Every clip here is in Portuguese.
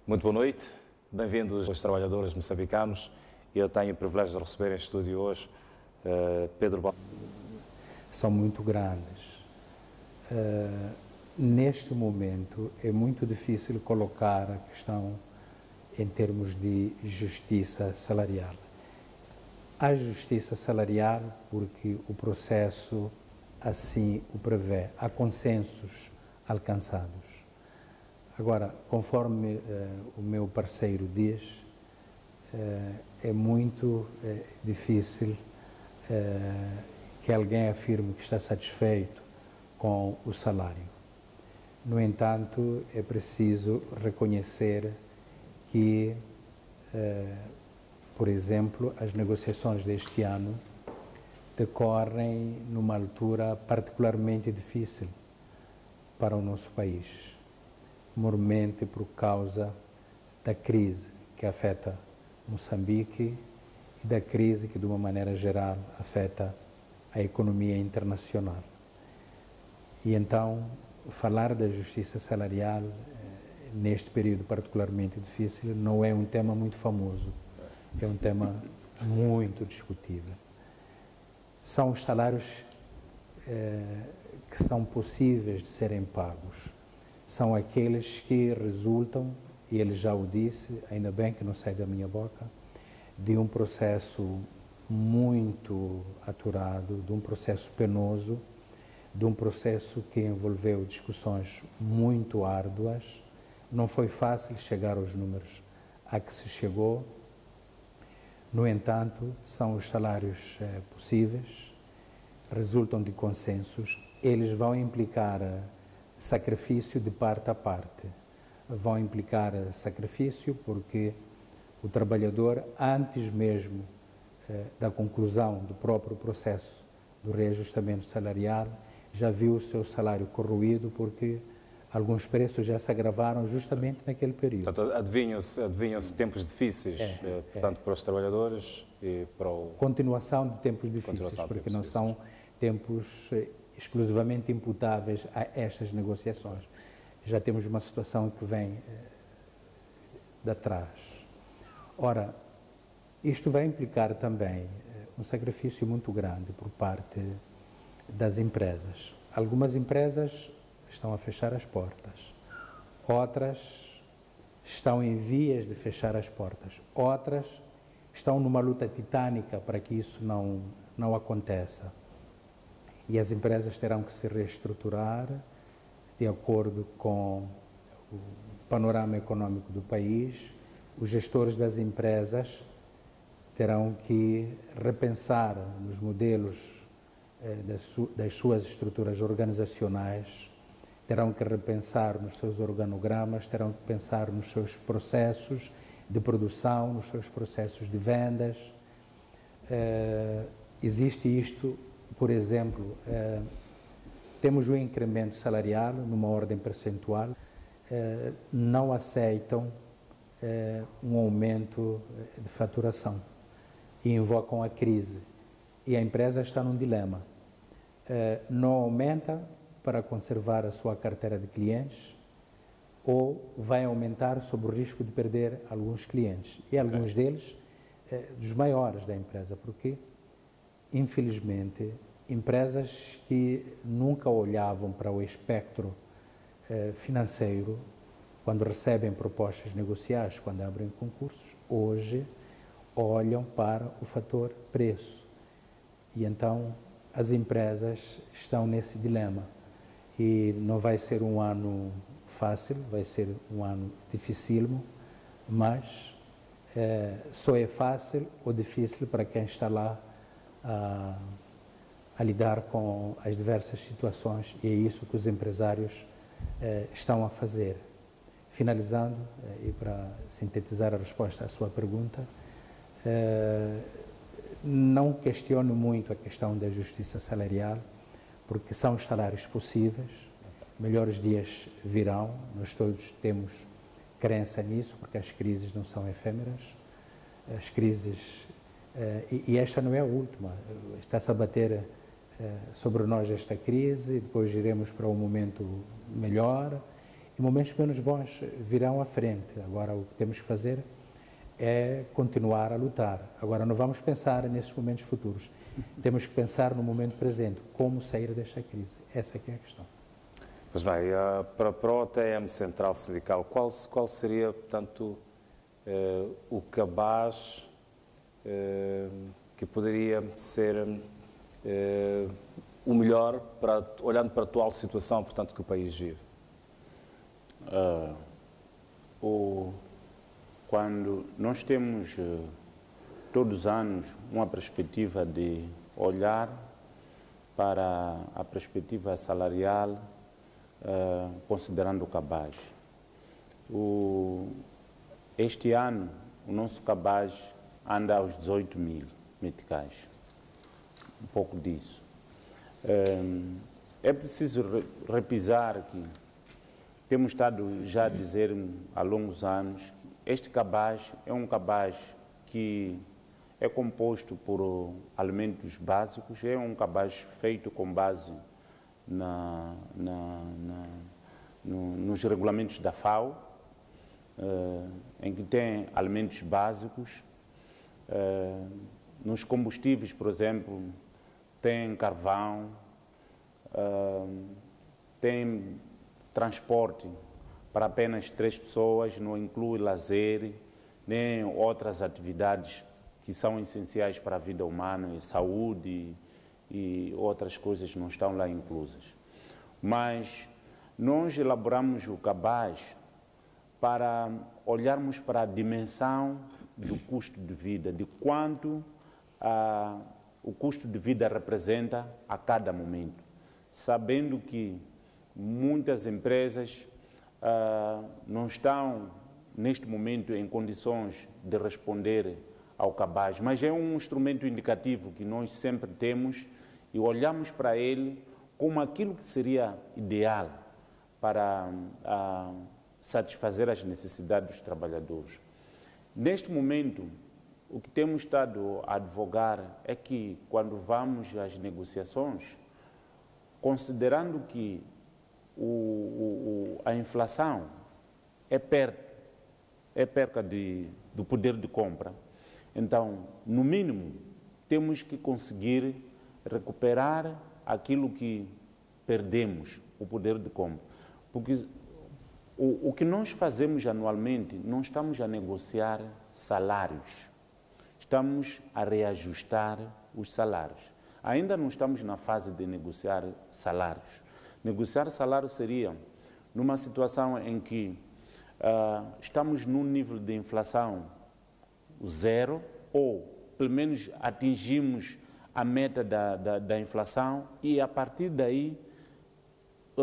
Muito boa noite, bem-vindos aos trabalhadores moçambicanos. Eu tenho o privilégio de receber em estúdio hoje Pedro Baldo. São muito grandes. Neste momento é muito difícil colocar a questão em termos de justiça salarial. Há justiça salarial porque o processo assim o prevê, há consensos alcançados. Agora, conforme o meu parceiro diz, é muito difícil que alguém afirme que está satisfeito com o salário. No entanto, é preciso reconhecer que, por exemplo, as negociações deste ano decorrem numa altura particularmente difícil para o nosso país, mormente por causa da crise que afeta Moçambique e da crise que, de uma maneira geral, afeta a economia internacional. E então, falar da justiça salarial neste período particularmente difícil não é um tema muito famoso, é um tema muito discutível. São os salários que são possíveis de serem pagos. São aqueles que resultam, e ele já o disse, ainda bem que não sai da minha boca, de um processo muito aturado, de um processo penoso, de um processo que envolveu discussões muito árduas. Não foi fácil chegar aos números a que se chegou. No entanto, são os salários possíveis, resultam de consensos, eles vão implicar sacrifício de parte a parte. Vão implicar sacrifício porque o trabalhador, antes mesmo da conclusão do próprio processo do reajustamento salarial, já viu o seu salário corroído porque alguns preços já se agravaram justamente naquele período. Portanto, adivinham-se tempos difíceis, tanto para os trabalhadores e para o... Continuação de tempos difíceis, porque não são tempos exclusivamente imputáveis a estas negociações. Já temos uma situação que vem de trás. Ora, isto vai implicar também um sacrifício muito grande por parte das empresas. Algumas empresas estão a fechar as portas, outras estão em vias de fechar as portas, outras estão numa luta titânica para que isso não aconteça. E as empresas terão que se reestruturar de acordo com o panorama econômico do país. Os gestores das empresas terão que repensar nos modelos das suas estruturas organizacionais, terão que repensar nos seus organogramas, terão que pensar nos seus processos de produção, nos seus processos de vendas. Existe isto. Por exemplo, temos um incremento salarial numa ordem percentual, não aceitam um aumento de faturação e invocam a crise. E a empresa está num dilema. Não aumenta para conservar a sua carteira de clientes ou vai aumentar sob o risco de perder alguns clientes. E alguns deles, dos maiores da empresa, porque infelizmente, empresas que nunca olhavam para o espectro financeiro, quando recebem propostas negociais, quando abrem concursos, hoje olham para o fator preço. E então as empresas estão nesse dilema. E não vai ser um ano fácil, vai ser um ano dificílimo, mas só é fácil ou difícil para quem está lá a lidar com as diversas situações, e é isso que os empresários estão a fazer. Finalizando, e para sintetizar a resposta à sua pergunta, não questiono muito a questão da justiça salarial, porque são os salários possíveis, melhores dias virão, nós todos temos crença nisso, porque as crises não são efêmeras, as crises... E esta não é a última, está-se a bater sobre nós esta crise, depois iremos para um momento melhor E momentos menos bons virão à frente. Agora, o que temos que fazer é continuar a lutar. Agora, não vamos pensar nesses momentos futuros. Temos que pensar no momento presente, como sair desta crise. Essa é a questão. Pois bem, para o OTM Central Sindical, qual seria, portanto, o cabaz que poderia ser o melhor, olhando para a atual situação, portanto, que o país vive? Quando nós temos todos os anos uma perspectiva de olhar para a perspectiva salarial, considerando o cabaz. Este ano, o nosso cabaz anda aos 18 mil meticais, um pouco disso. É preciso repisar que temos estado já a dizer há longos anos, este cabaz é um cabaz que é composto por alimentos básicos, é um cabaz feito com base nos regulamentos da FAO, em que tem alimentos básicos. Nos combustíveis, por exemplo, tem carvão, tem transporte para apenas 3 pessoas, não inclui lazer, nem outras atividades que são essenciais para a vida humana, saúde e outras coisas não estão lá inclusas. Mas nós elaboramos o cabaz para olharmos para a dimensão do custo de vida, de quanto o custo de vida representa a cada momento, sabendo que muitas empresas não estão, neste momento, em condições de responder ao cabaz, mas é um instrumento indicativo que nós sempre temos e olhamos para ele como aquilo que seria ideal para satisfazer as necessidades dos trabalhadores. Neste momento, o que temos estado a advogar é que, quando vamos às negociações, considerando que a inflação é perca do poder de compra, então, no mínimo, temos que conseguir recuperar aquilo que perdemos, o poder de compra. Porque o que nós fazemos anualmente, não estamos a negociar salários, estamos a reajustar os salários. Ainda não estamos na fase de negociar salários. Negociar salários seria numa situação em que estamos num nível de inflação zero, ou pelo menos atingimos a meta da inflação e a partir daí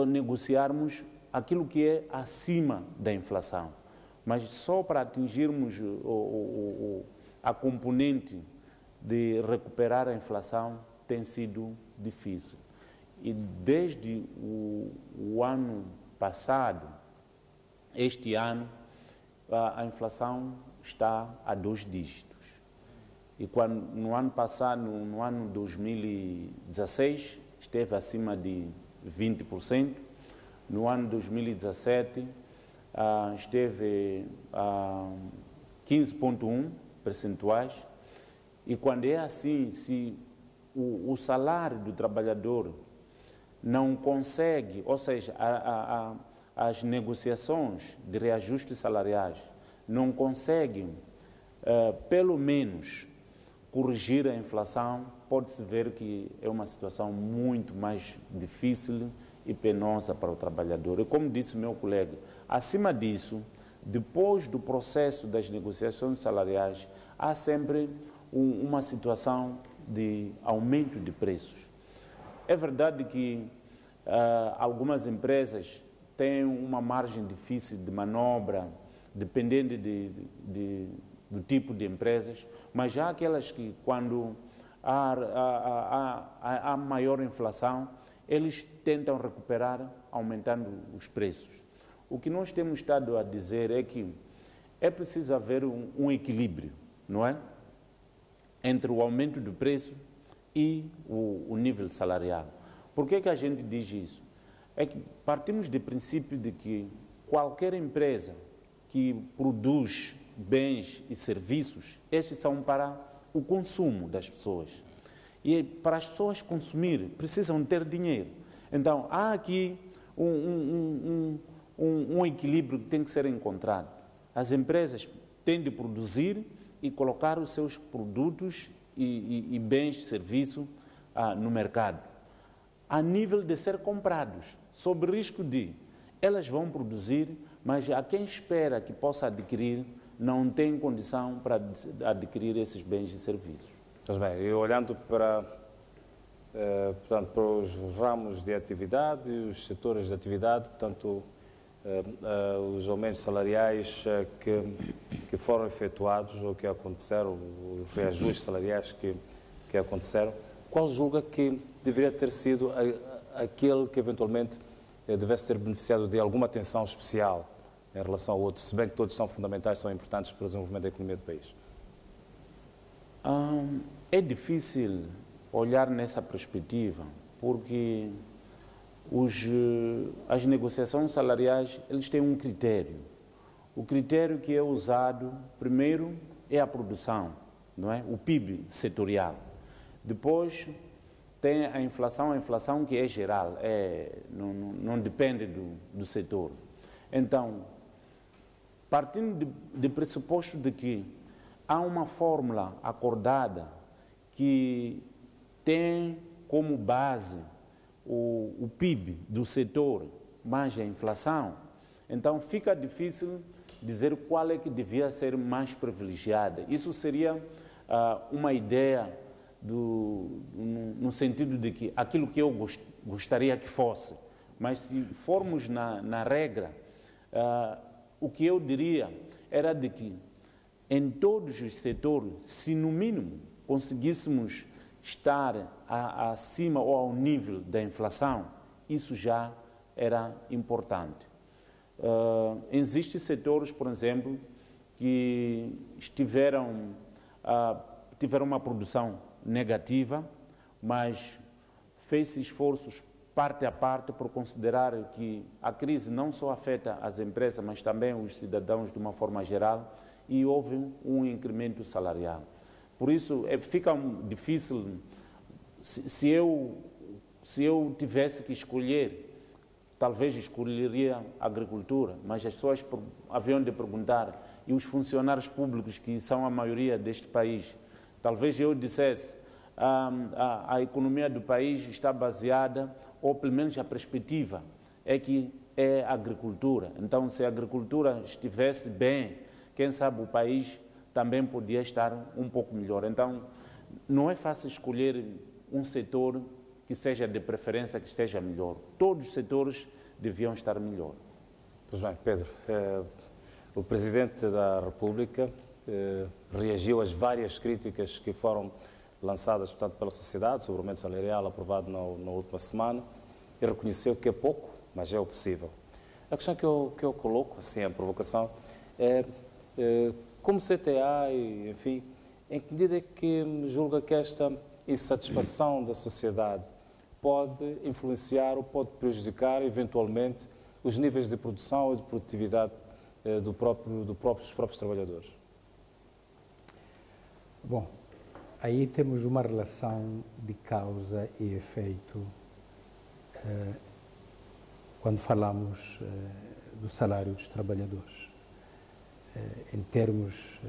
negociarmos aquilo que é acima da inflação. Mas só para atingirmos a componente de recuperar a inflação tem sido difícil. E desde o ano passado, este ano, a inflação está a 2 dígitos. E quando, no ano passado, no ano 2016, esteve acima de 20%. No ano 2017, esteve a 15,1 percentuais. E quando é assim, se o salário do trabalhador não consegue, ou seja, as negociações de reajustes salariais não conseguem, pelo menos, corrigir a inflação, pode-se ver que é uma situação muito mais difícil e penosa para o trabalhador. E como disse meu colega, acima disso, depois do processo das negociações salariais, há sempre uma situação de aumento de preços. É verdade que algumas empresas têm uma margem difícil de manobra, dependendo do tipo de empresas, mas já há aquelas que, quando há maior inflação, eles tentam recuperar aumentando os preços. O que nós temos estado a dizer é que é preciso haver um equilíbrio, não é? Entre o aumento do preço e o nível salarial. Por que a gente diz isso? É que partimos do princípio de que qualquer empresa que produz bens e serviços, estes são para o consumo das pessoas. E para as pessoas consumir, precisam ter dinheiro. Então, há aqui um equilíbrio que tem que ser encontrado. As empresas têm de produzir e colocar os seus produtos e bens de serviço no mercado, a nível de ser comprados, sob risco de elas vão produzir, mas a quem espera que possa adquirir não tem condição para adquirir esses bens e serviços. Pois bem, e olhando para, portanto, para os ramos de atividade e os setores de atividade, portanto, os aumentos salariais que foram efetuados ou que aconteceram, os reajustes salariais que aconteceram, qual julga que deveria ter sido aquele que eventualmente devesse ter beneficiado de alguma atenção especial em relação ao outro, se bem que todos são fundamentais, são importantes para o desenvolvimento da economia do país? É difícil olhar nessa perspectiva, porque as negociações salariais, eles têm um critério. O critério que é usado, primeiro, é a produção, não é? O PIB setorial. Depois, tem a inflação que é geral, não depende do setor. Então, partindo de pressuposto de que há uma fórmula acordada que tem como base o PIB do setor mais a inflação, então fica difícil dizer qual é que devia ser mais privilegiada. Isso seria uma ideia no sentido de que aquilo que eu gostaria que fosse, mas se formos na regra, o que eu diria era de que em todos os setores, se no mínimo conseguíssemos estar acima ou ao nível da inflação, isso já era importante. Existem setores, por exemplo, que tiveram uma produção negativa, mas fez esforços parte a parte por considerar que a crise não só afeta as empresas, mas também os cidadãos de uma forma geral, e houve um incremento salarial. Por isso, fica difícil, se eu tivesse que escolher, talvez escolheria a agricultura, mas as pessoas haviam de perguntar, e os funcionários públicos, que são a maioria deste país, talvez eu dissesse, a economia do país está baseada, ou pelo menos a perspectiva, é que é a agricultura. Então, se a agricultura estivesse bem, quem sabe o país também podia estar um pouco melhor. Então, não é fácil escolher um setor que seja de preferência, que esteja melhor. Todos os setores deviam estar melhor. Pois bem, Pedro, o Presidente da República reagiu às várias críticas que foram lançadas, portanto, pela sociedade sobre o aumento salarial aprovado na última semana e reconheceu que é pouco, mas é o possível. A questão que eu coloco, assim, a provocação, é como CTA, e, enfim, em que medida é que julga que esta insatisfação da sociedade pode influenciar ou pode prejudicar, eventualmente, os níveis de produção e de produtividade dos próprios trabalhadores? Bom, aí temos uma relação de causa e efeito quando falamos do salário dos trabalhadores. Em termos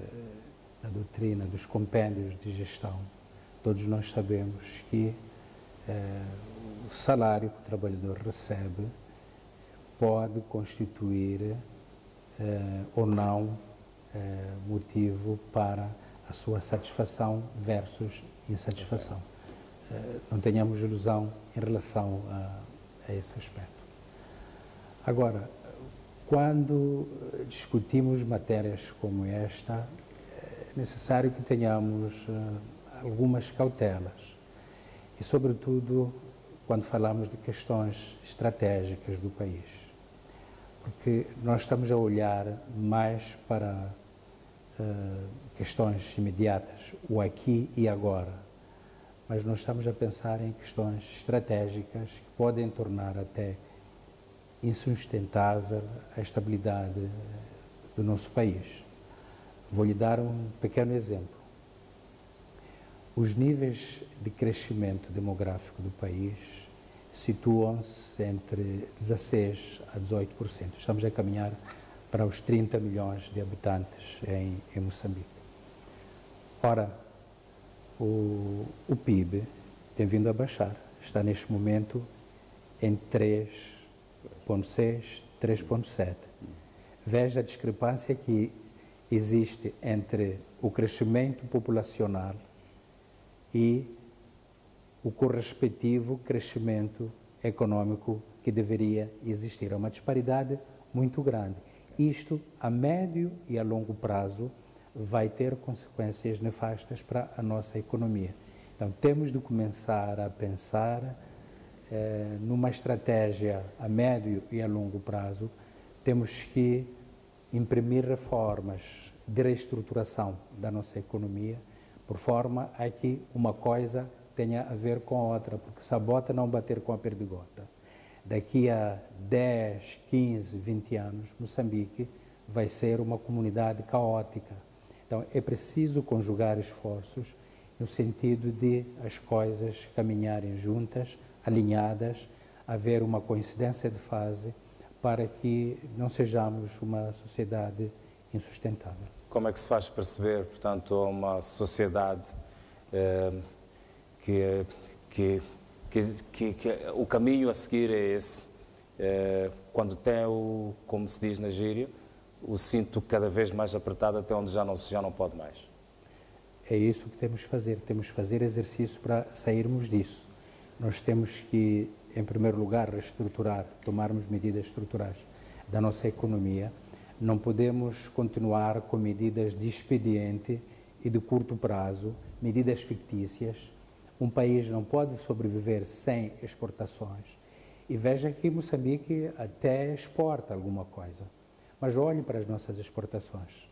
da doutrina, dos compêndios de gestão, todos nós sabemos que o salário que o trabalhador recebe pode constituir ou não motivo para a sua satisfação versus insatisfação. Não tenhamos ilusão em relação a esse aspecto. Agora, quando discutimos matérias como esta, é necessário que tenhamos algumas cautelas e, sobretudo, quando falamos de questões estratégicas do país, porque nós estamos a olhar mais para questões imediatas, o aqui e agora, mas nós estamos a pensar em questões estratégicas que podem tornar até insustentável a estabilidade do nosso país. Vou lhe dar um pequeno exemplo. Os níveis de crescimento demográfico do país situam-se entre 16% a 18%. Estamos a caminhar para os 30 milhões de habitantes em Moçambique. Ora, o PIB tem vindo a baixar. Está neste momento em 3,6%, 3,7%. Veja a discrepância que existe entre o crescimento populacional e o correspectivo crescimento econômico que deveria existir. É uma disparidade muito grande. Isto, a médio e a longo prazo, vai ter consequências nefastas para a nossa economia. Então, temos de começar a pensar numa estratégia a médio e a longo prazo. Temos que imprimir reformas de reestruturação da nossa economia, por forma a que uma coisa tenha a ver com a outra, porque se a bota não bater com a perdigota, daqui a 10, 15, 20 anos, Moçambique vai ser uma comunidade caótica. Então, é preciso conjugar esforços no sentido de as coisas caminharem juntas, alinhadas, haver uma coincidência de fase para que não sejamos uma sociedade insustentável. Como é que se faz perceber, portanto, uma sociedade que o caminho a seguir é esse, quando tem, como se diz na gíria, o cinto cada vez mais apertado até onde já não pode mais? É isso que temos que fazer exercício para sairmos disso. Nós temos que, em primeiro lugar, reestruturar, tomarmos medidas estruturais da nossa economia. Não podemos continuar com medidas de expediente e de curto prazo, medidas fictícias. Um país não pode sobreviver sem exportações. E veja que Moçambique até exporta alguma coisa. Mas olhe para as nossas exportações.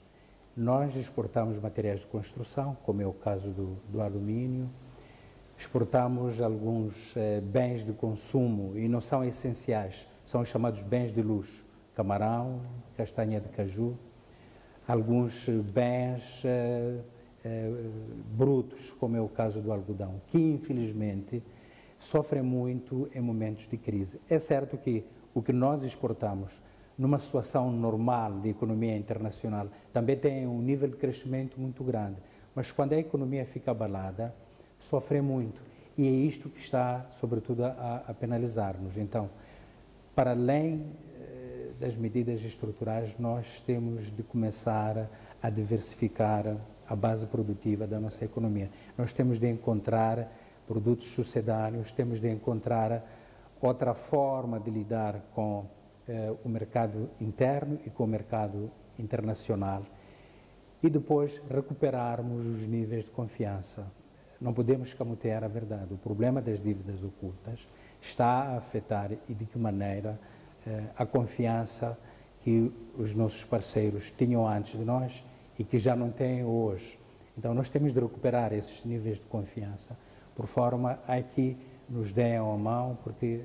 Nós exportamos materiais de construção, como é o caso do alumínio, exportamos alguns bens de consumo e não são essenciais, são os chamados bens de luxo, camarão, castanha de caju, alguns bens brutos, como é o caso do algodão, que infelizmente sofrem muito em momentos de crise. É certo que o que nós exportamos numa situação normal de economia internacional também tem um nível de crescimento muito grande, mas quando a economia fica abalada, sofre muito. E é isto que está, sobretudo, a penalizar-nos. Então, para além das medidas estruturais, nós temos de começar a diversificar a base produtiva da nossa economia. Nós temos de encontrar produtos sucedâneos, temos de encontrar outra forma de lidar com o mercado interno e com o mercado internacional e depois recuperarmos os níveis de confiança. Não podemos escamotear a verdade. O problema das dívidas ocultas está a afetar e de que maneira a confiança que os nossos parceiros tinham antes de nós e que já não têm hoje. Então nós temos de recuperar esses níveis de confiança por forma a que nos deem a mão, porque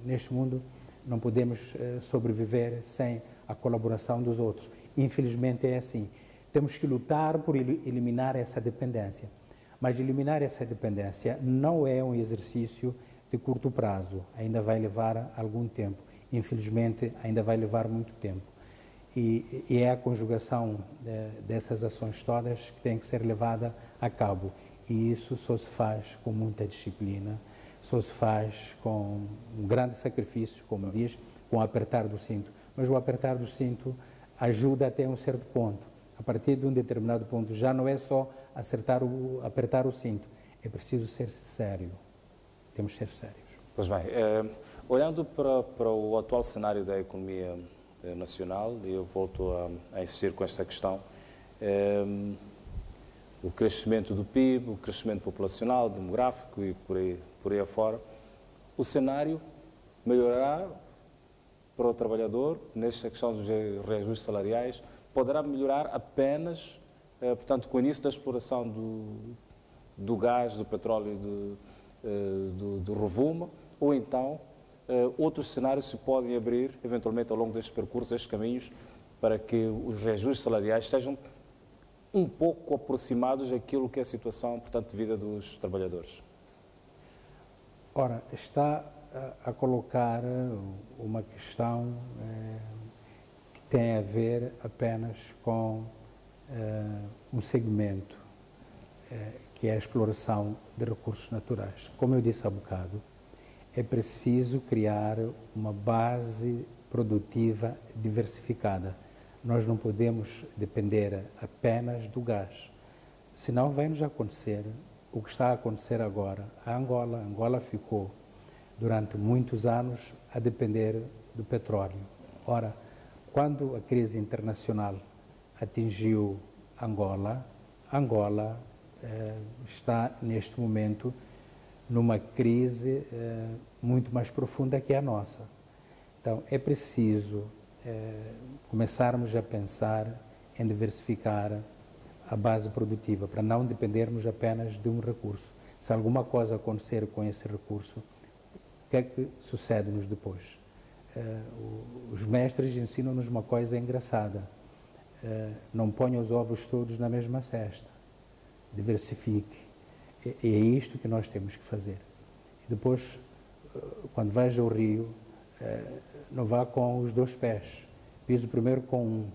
neste mundo não podemos sobreviver sem a colaboração dos outros. Infelizmente é assim. Temos que lutar por eliminar essa dependência. Mas eliminar essa dependência não é um exercício de curto prazo. Ainda vai levar algum tempo. Infelizmente, ainda vai levar muito tempo. E é a conjugação dessas ações todas que tem que ser levada a cabo. E isso só se faz com muita disciplina, só se faz com um grande sacrifício, como diz, com o apertar do cinto. Mas o apertar do cinto ajuda até um certo ponto. A partir de um determinado ponto, já não é só apertar o cinto, é preciso ser sério. Temos de ser sérios. Pois bem, olhando para o atual cenário da economia nacional, e eu volto a insistir com esta questão, o crescimento do PIB, o crescimento populacional, demográfico e por aí afora, o cenário melhorará para o trabalhador, nesta questão dos reajustes salariais, poderá melhorar apenas, portanto, com o início da exploração do gás, do petróleo, do Rovuma, ou então outros cenários se podem abrir, eventualmente, ao longo deste percurso, destes caminhos, para que os reajustes salariais estejam um pouco aproximados daquilo que é a situação, portanto, de vida dos trabalhadores? Ora, está a colocar uma questão que tem a ver apenas com um segmento, que é a exploração de recursos naturais. Como eu disse há bocado, é preciso criar uma base produtiva diversificada. Nós não podemos depender apenas do gás, senão vai nos acontecer o que está a acontecer agora. A Angola ficou durante muitos anos a depender do petróleo. Ora, quando a crise internacional atingiu Angola está neste momento numa crise muito mais profunda que a nossa. Então, é preciso começarmos a pensar em diversificar a base produtiva, para não dependermos apenas de um recurso. Se alguma coisa acontecer com esse recurso, o que é que sucede-nos depois? Os mestres ensinam-nos uma coisa engraçada. Não ponha os ovos todos na mesma cesta. Diversifique. É isto que nós temos que fazer. E depois, quando vais ao rio, não vá com os dois pés. Piso primeiro com um.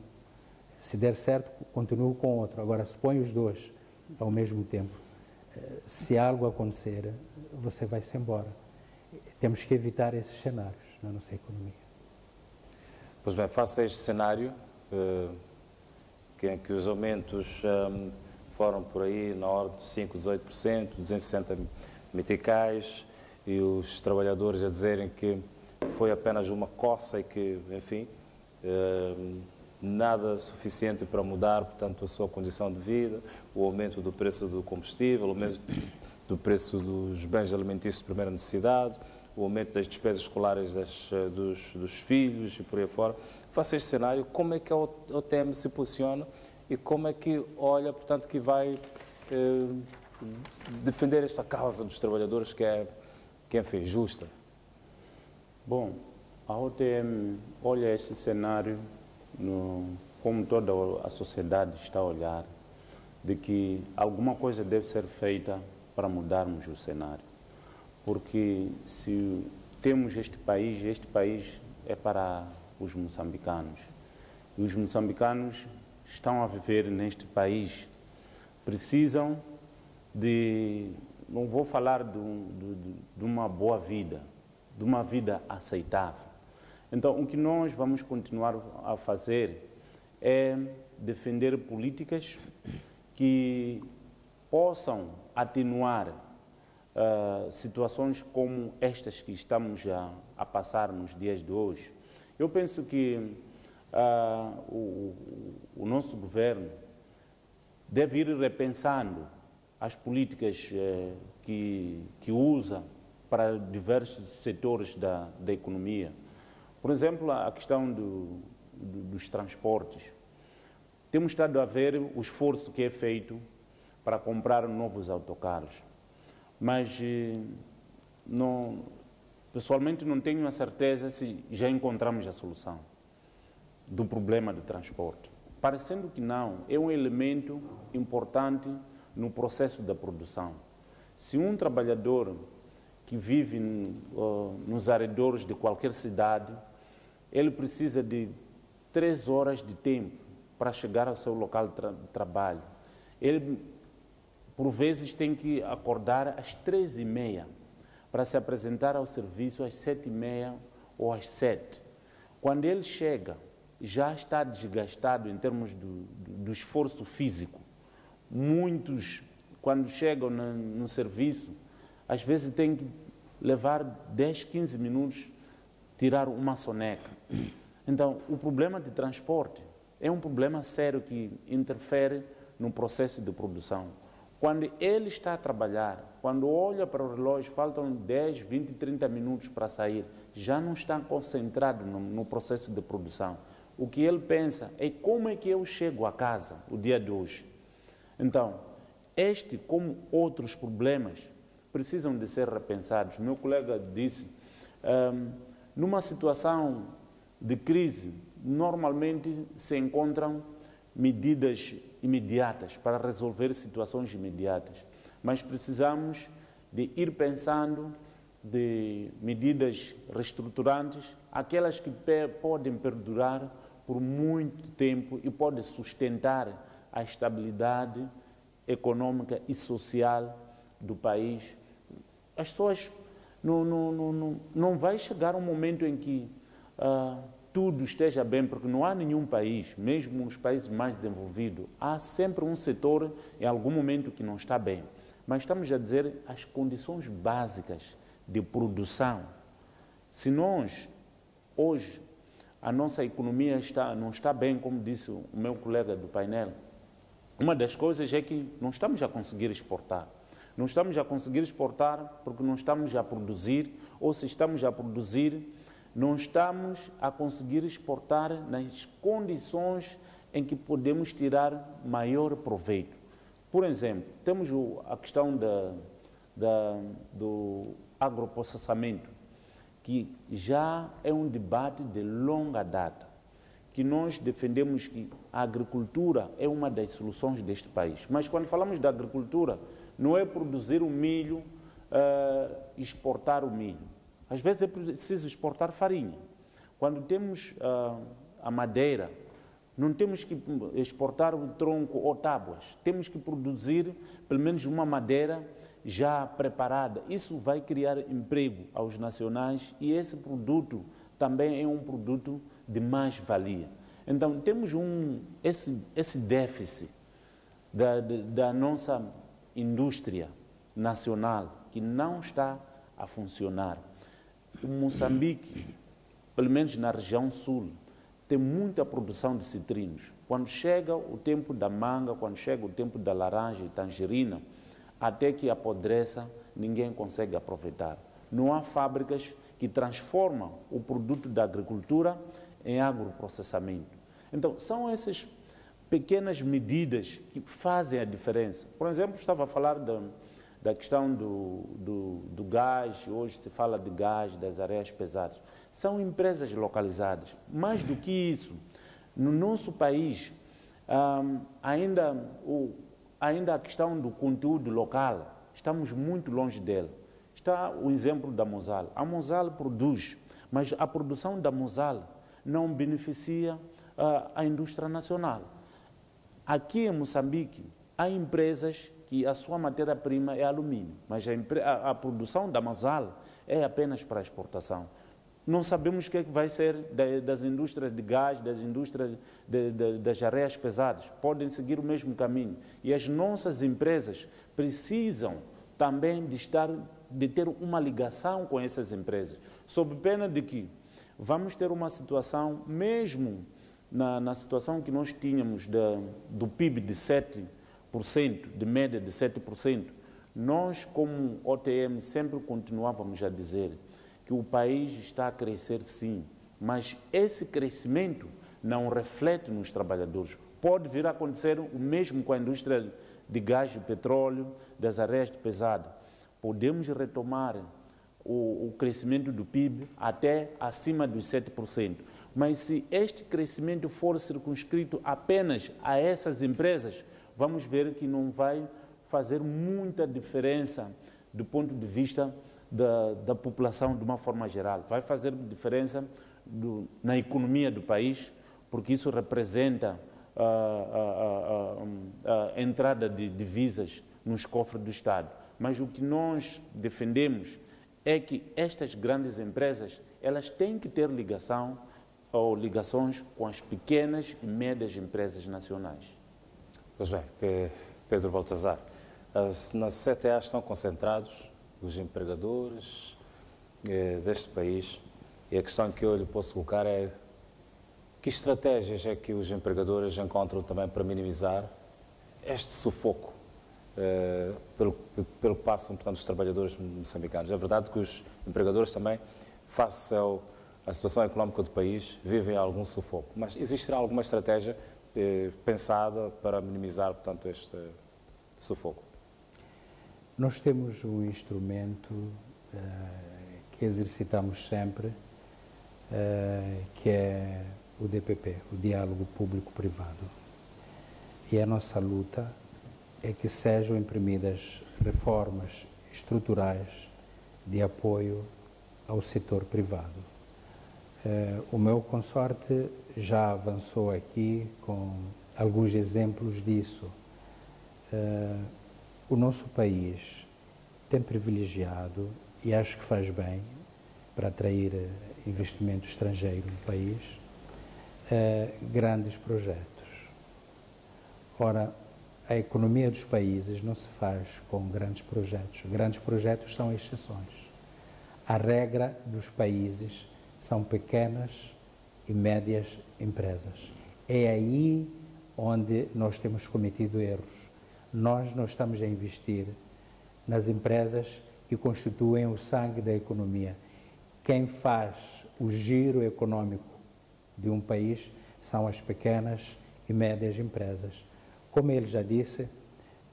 Se der certo, continuo com outro. Agora, se põe os dois ao mesmo tempo, se algo acontecer, você vai-se embora. Temos que evitar esses cenários na nossa economia. Pois bem, face a este cenário, em que os aumentos foram por aí na ordem de 5%, 18%, 260 meticais, e os trabalhadores a dizerem que foi apenas uma coça e que, enfim, nada suficiente para mudar, portanto, a sua condição de vida, o aumento do preço do combustível, o aumento do preço dos bens alimentícios de primeira necessidade, o aumento das despesas escolares dos filhos e por aí fora. Face a este cenário, como é que a OTM se posiciona e como é que olha, portanto, que vai defender esta causa dos trabalhadores que é enfim, justa? Bom, a OTM olha este cenário como toda a sociedade está a olhar, de que alguma coisa deve ser feita para mudarmos o cenário. Porque se temos este país é para os moçambicanos. E os moçambicanos estão a viver neste país, precisam de, não vou falar de uma boa vida, de uma vida aceitável. Então, o que nós vamos continuar a fazer é defender políticas que possam atenuar situações como estas que estamos a passar nos dias de hoje. Eu penso que o nosso governo deve ir repensando as políticas que usa para diversos setores da economia. Por exemplo, a questão dos transportes. Temos estado a ver o esforço que é feito para comprar novos autocarros, mas pessoalmente não tenho a certeza se já encontramos a solução do problema do transporte. Parecendo que não, é um elemento importante no processo da produção. Se um trabalhador que vive nos arredores de qualquer cidade, ele precisa de 3 horas de tempo para chegar ao seu local de trabalho. Ele, por vezes, tem que acordar às 3h30 para se apresentar ao serviço às 7h30 ou às 7h. Quando ele chega, já está desgastado em termos do esforço físico. Muitos, quando chegam no serviço, às vezes têm que levar 10, 15 minutos, tirar uma soneca. Então, o problema de transporte é um problema sério que interfere no processo de produção. Quando ele está a trabalhar, quando olha para o relógio, faltam 10, 20, 30 minutos para sair, já não está concentrado no processo de produção. O que ele pensa é como é que eu chego a casa o dia de hoje. Então, este, como outros problemas, precisam de ser repensados. Meu colega disse Numa situação de crise, normalmente se encontram medidas imediatas para resolver situações imediatas, mas precisamos de ir pensando de medidas reestruturantes, aquelas que podem perdurar por muito tempo e podem sustentar a estabilidade econômica e social do país. As pessoas não vai chegar um momento em que tudo esteja bem, porque não há nenhum país, mesmo os países mais desenvolvidos, há sempre um setor em algum momento que não está bem. Mas estamos a dizer as condições básicas de produção. Se nós, hoje, a nossa economia não está bem, como disse o meu colega do painel, uma das coisas é que não estamos a conseguir exportar. Não estamos a conseguir exportar porque não estamos a produzir, ou se estamos a produzir, não estamos a conseguir exportar nas condições em que podemos tirar maior proveito. Por exemplo, temos a questão do agroprocessamento, que já é um debate de longa data, que nós defendemos que a agricultura é uma das soluções deste país. Mas quando falamos da agricultura, não é produzir o milho, exportar o milho. Às vezes é preciso exportar farinha. Quando temos a madeira, não temos que exportar o tronco ou tábuas, temos que produzir pelo menos uma madeira já preparada. Isso vai criar emprego aos nacionais e esse produto também é um produto de mais-valia. Então, temos esse déficit da nossa indústria nacional que não está a funcionar. O Moçambique, pelo menos na região sul, tem muita produção de citrinos. Quando chega o tempo da manga, quando chega o tempo da laranja e tangerina, até que apodreça, ninguém consegue aproveitar. Não há fábricas que transformam o produto da agricultura em agroprocessamento. Então, são essas pequenas medidas que fazem a diferença. Por exemplo, estava a falar da questão do gás, hoje se fala de gás, das areias pesadas. São empresas localizadas. Mais do que isso, no nosso país, ainda a questão do conteúdo local, estamos muito longe dele. Está o exemplo da Mosal. A Mosal produz, mas a produção da Mosal não beneficia a indústria nacional. Aqui em Moçambique, há empresas que a sua matéria-prima é alumínio, mas a produção da Mosal é apenas para exportação. Não sabemos o que vai ser das indústrias de gás, das indústrias das areias pesadas. Podem seguir o mesmo caminho. E as nossas empresas precisam também de ter uma ligação com essas empresas, sob pena de que vamos ter uma situação, mesmo na situação que nós tínhamos do PIB de 7%, de média de 7%, nós, como OTM, sempre continuávamos a dizer que o país está a crescer sim, mas esse crescimento não reflete nos trabalhadores. Pode vir a acontecer o mesmo com a indústria de gás e petróleo, das areias pesadas. Podemos retomar o crescimento do PIB até acima dos 7%. Mas se este crescimento for circunscrito apenas a essas empresas, vamos ver que não vai fazer muita diferença do ponto de vista da população de uma forma geral. Vai fazer diferença na economia do país, porque isso representa a entrada de divisas nos cofres do Estado. Mas o que nós defendemos é que estas grandes empresas, elas têm que ter ligação ou ligações com as pequenas e médias empresas nacionais. Pois bem, Pedro Baltazar, nas CTA estão concentrados os empregadores deste país e a questão que eu lhe posso colocar é que estratégias é que os empregadores encontram também para minimizar este sufoco pelo que passam, portanto, os trabalhadores moçambicanos. É verdade que os empregadores também, face à situação económica do país, vivem algum sufoco, mas existirá alguma estratégia pensada para minimizar, portanto, este sufoco? Nós temos um instrumento que exercitamos sempre, que é o DPP, o Diálogo Público-Privado. E a nossa luta é que sejam imprimidas reformas estruturais de apoio ao setor privado. O meu consorte já avançou aqui com alguns exemplos disso. O nosso país tem privilegiado, e acho que faz bem, para atrair investimento estrangeiro no país, grandes projetos. Ora, a economia dos países não se faz com grandes projetos. Grandes projetos são exceções. A regra dos países são pequenas e médias empresas. É aí onde nós temos cometido erros. Nós não estamos a investir nas empresas que constituem o sangue da economia. Quem faz o giro econômico de um país são as pequenas e médias empresas. Como ele já disse,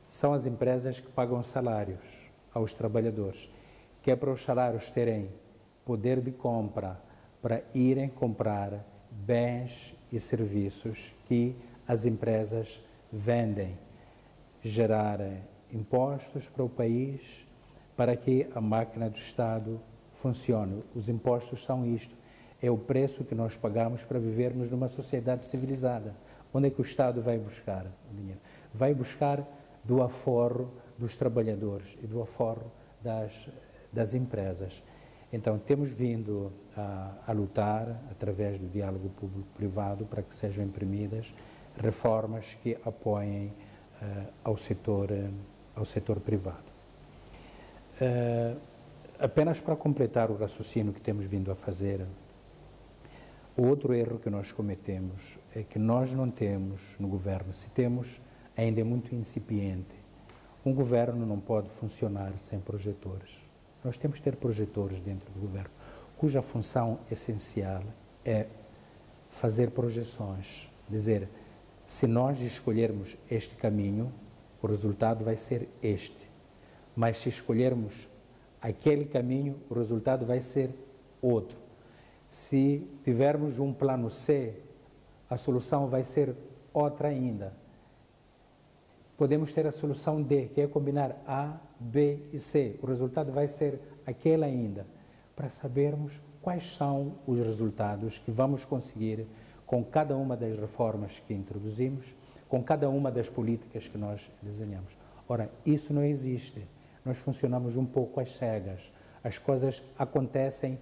são as empresas que pagam salários aos trabalhadores, que é para os salários terem poder de compra para irem comprar bens e serviços que as empresas vendem, gerar impostos para o país, para que a máquina do Estado funcione. Os impostos são isto, é o preço que nós pagamos para vivermos numa sociedade civilizada. Onde é que o Estado vai buscar o dinheiro? Vai buscar do aforro dos trabalhadores e do aforro das empresas. Então, temos vindo a lutar, através do diálogo público-privado, para que sejam imprimidas reformas que apoiem ao setor privado. Apenas para completar o raciocínio que temos vindo a fazer, o outro erro que nós cometemos é que nós não temos no governo, se temos, ainda é muito incipiente. Um governo não pode funcionar sem projetores. Nós temos que ter projetores dentro do governo, cuja função essencial é fazer projeções, dizer, se nós escolhermos este caminho, o resultado vai ser este. Mas se escolhermos aquele caminho, o resultado vai ser outro. Se tivermos um plano C, a solução vai ser outra ainda. Podemos ter a solução D, que é combinar A, B e C. O resultado vai ser aquele ainda. Para sabermos quais são os resultados que vamos conseguir com cada uma das reformas que introduzimos, com cada uma das políticas que nós desenhamos. Ora, isso não existe. Nós funcionamos um pouco às cegas. As coisas acontecem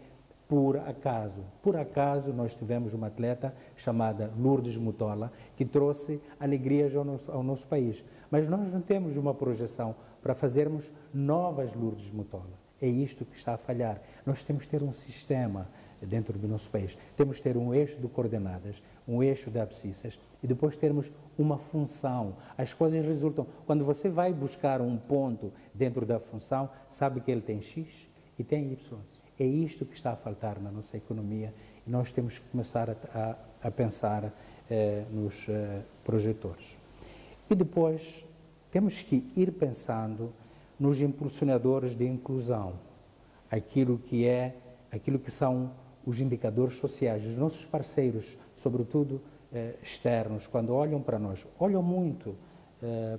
por acaso. Por acaso, nós tivemos uma atleta chamada Lourdes Mutola, que trouxe alegrias ao nosso país. Mas nós não temos uma projeção para fazermos novas Lourdes Mutola. É isto que está a falhar. Nós temos que ter um sistema dentro do nosso país. Temos que ter um eixo de coordenadas, um eixo de abscissas e depois termos uma função. As coisas resultam. Quando você vai buscar um ponto dentro da função, sabe que ele tem X e tem Y. É isto que está a faltar na nossa economia e nós temos que começar a pensar nos projetores. E depois temos que ir pensando nos impulsionadores de inclusão, aquilo que são os indicadores sociais. Os nossos parceiros, sobretudo externos, quando olham para nós, olham muito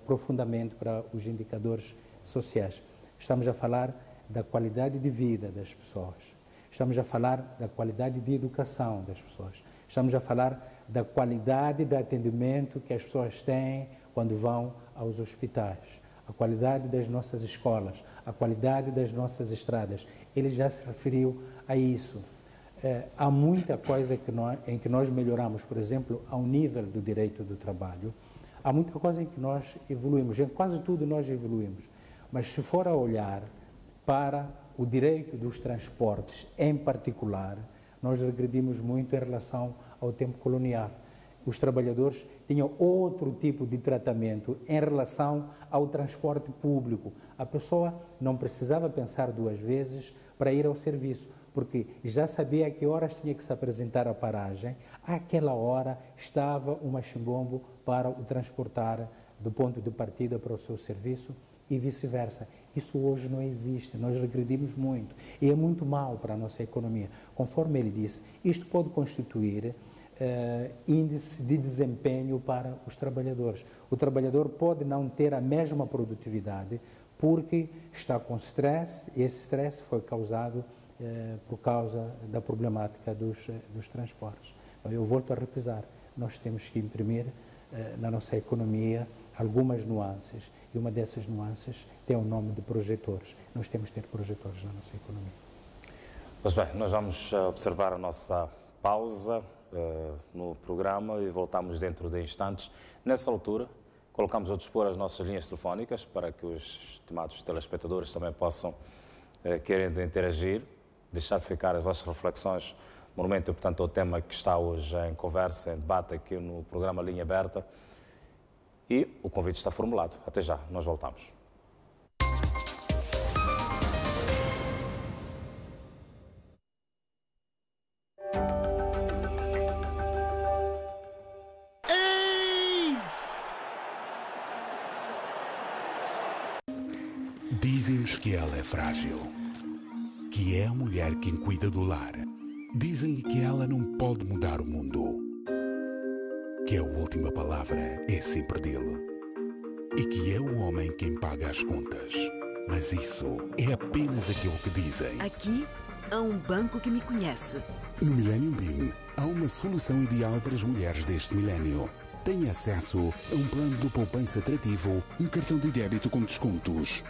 profundamente para os indicadores sociais. Estamos a falar da qualidade de vida das pessoas. Estamos a falar da qualidade de educação das pessoas. Estamos a falar da qualidade de atendimento que as pessoas têm quando vão aos hospitais. A qualidade das nossas escolas, a qualidade das nossas estradas. Ele já se referiu a isso. Há muita coisa em que nós melhoramos, por exemplo, ao nível do direito do trabalho. Há muita coisa em que nós evoluímos, em quase tudo nós evoluímos. Mas se for a olhar para o direito dos transportes em particular, nós regredimos muito em relação ao tempo colonial. Os trabalhadores tinham outro tipo de tratamento em relação ao transporte público. A pessoa não precisava pensar duas vezes para ir ao serviço, porque já sabia a que horas tinha que se apresentar à paragem, àquela hora estava o machimbombo para o transportar do ponto de partida para o seu serviço e vice-versa. Isso hoje não existe, nós regredimos muito e é muito mal para a nossa economia. Conforme ele disse, isto pode constituir índice de desempenho para os trabalhadores. O trabalhador pode não ter a mesma produtividade porque está com stress e esse stress foi causado por causa da problemática dos transportes. Eu volto a repisar, nós temos que imprimir na nossa economia algumas nuances e uma dessas nuances tem o nome de projetores. Nós temos que ter projetores na nossa economia. Pois bem, nós vamos observar a nossa pausa no programa e voltamos dentro de instantes. Nessa altura, colocamos ao dispor as nossas linhas telefónicas para que os estimados telespectadores também possam, querendo interagir, deixar ficar as vossas reflexões normalmente, portanto, ao tema que está hoje em conversa, em debate aqui no programa Linha Aberta. E o convite está formulado. Até já, nós voltamos. Dizem-nos que ela é frágil, que é a mulher quem cuida do lar. Dizem-lhe que ela não pode mudar o mundo, que a última palavra é sempre dele e que é o homem quem paga as contas. Mas isso é apenas aquilo que dizem. Aqui há um banco que me conhece. No Millennium Beam, há uma solução ideal para as mulheres deste milénio. Tem acesso a um plano de poupança atrativo, um cartão de débito com descontos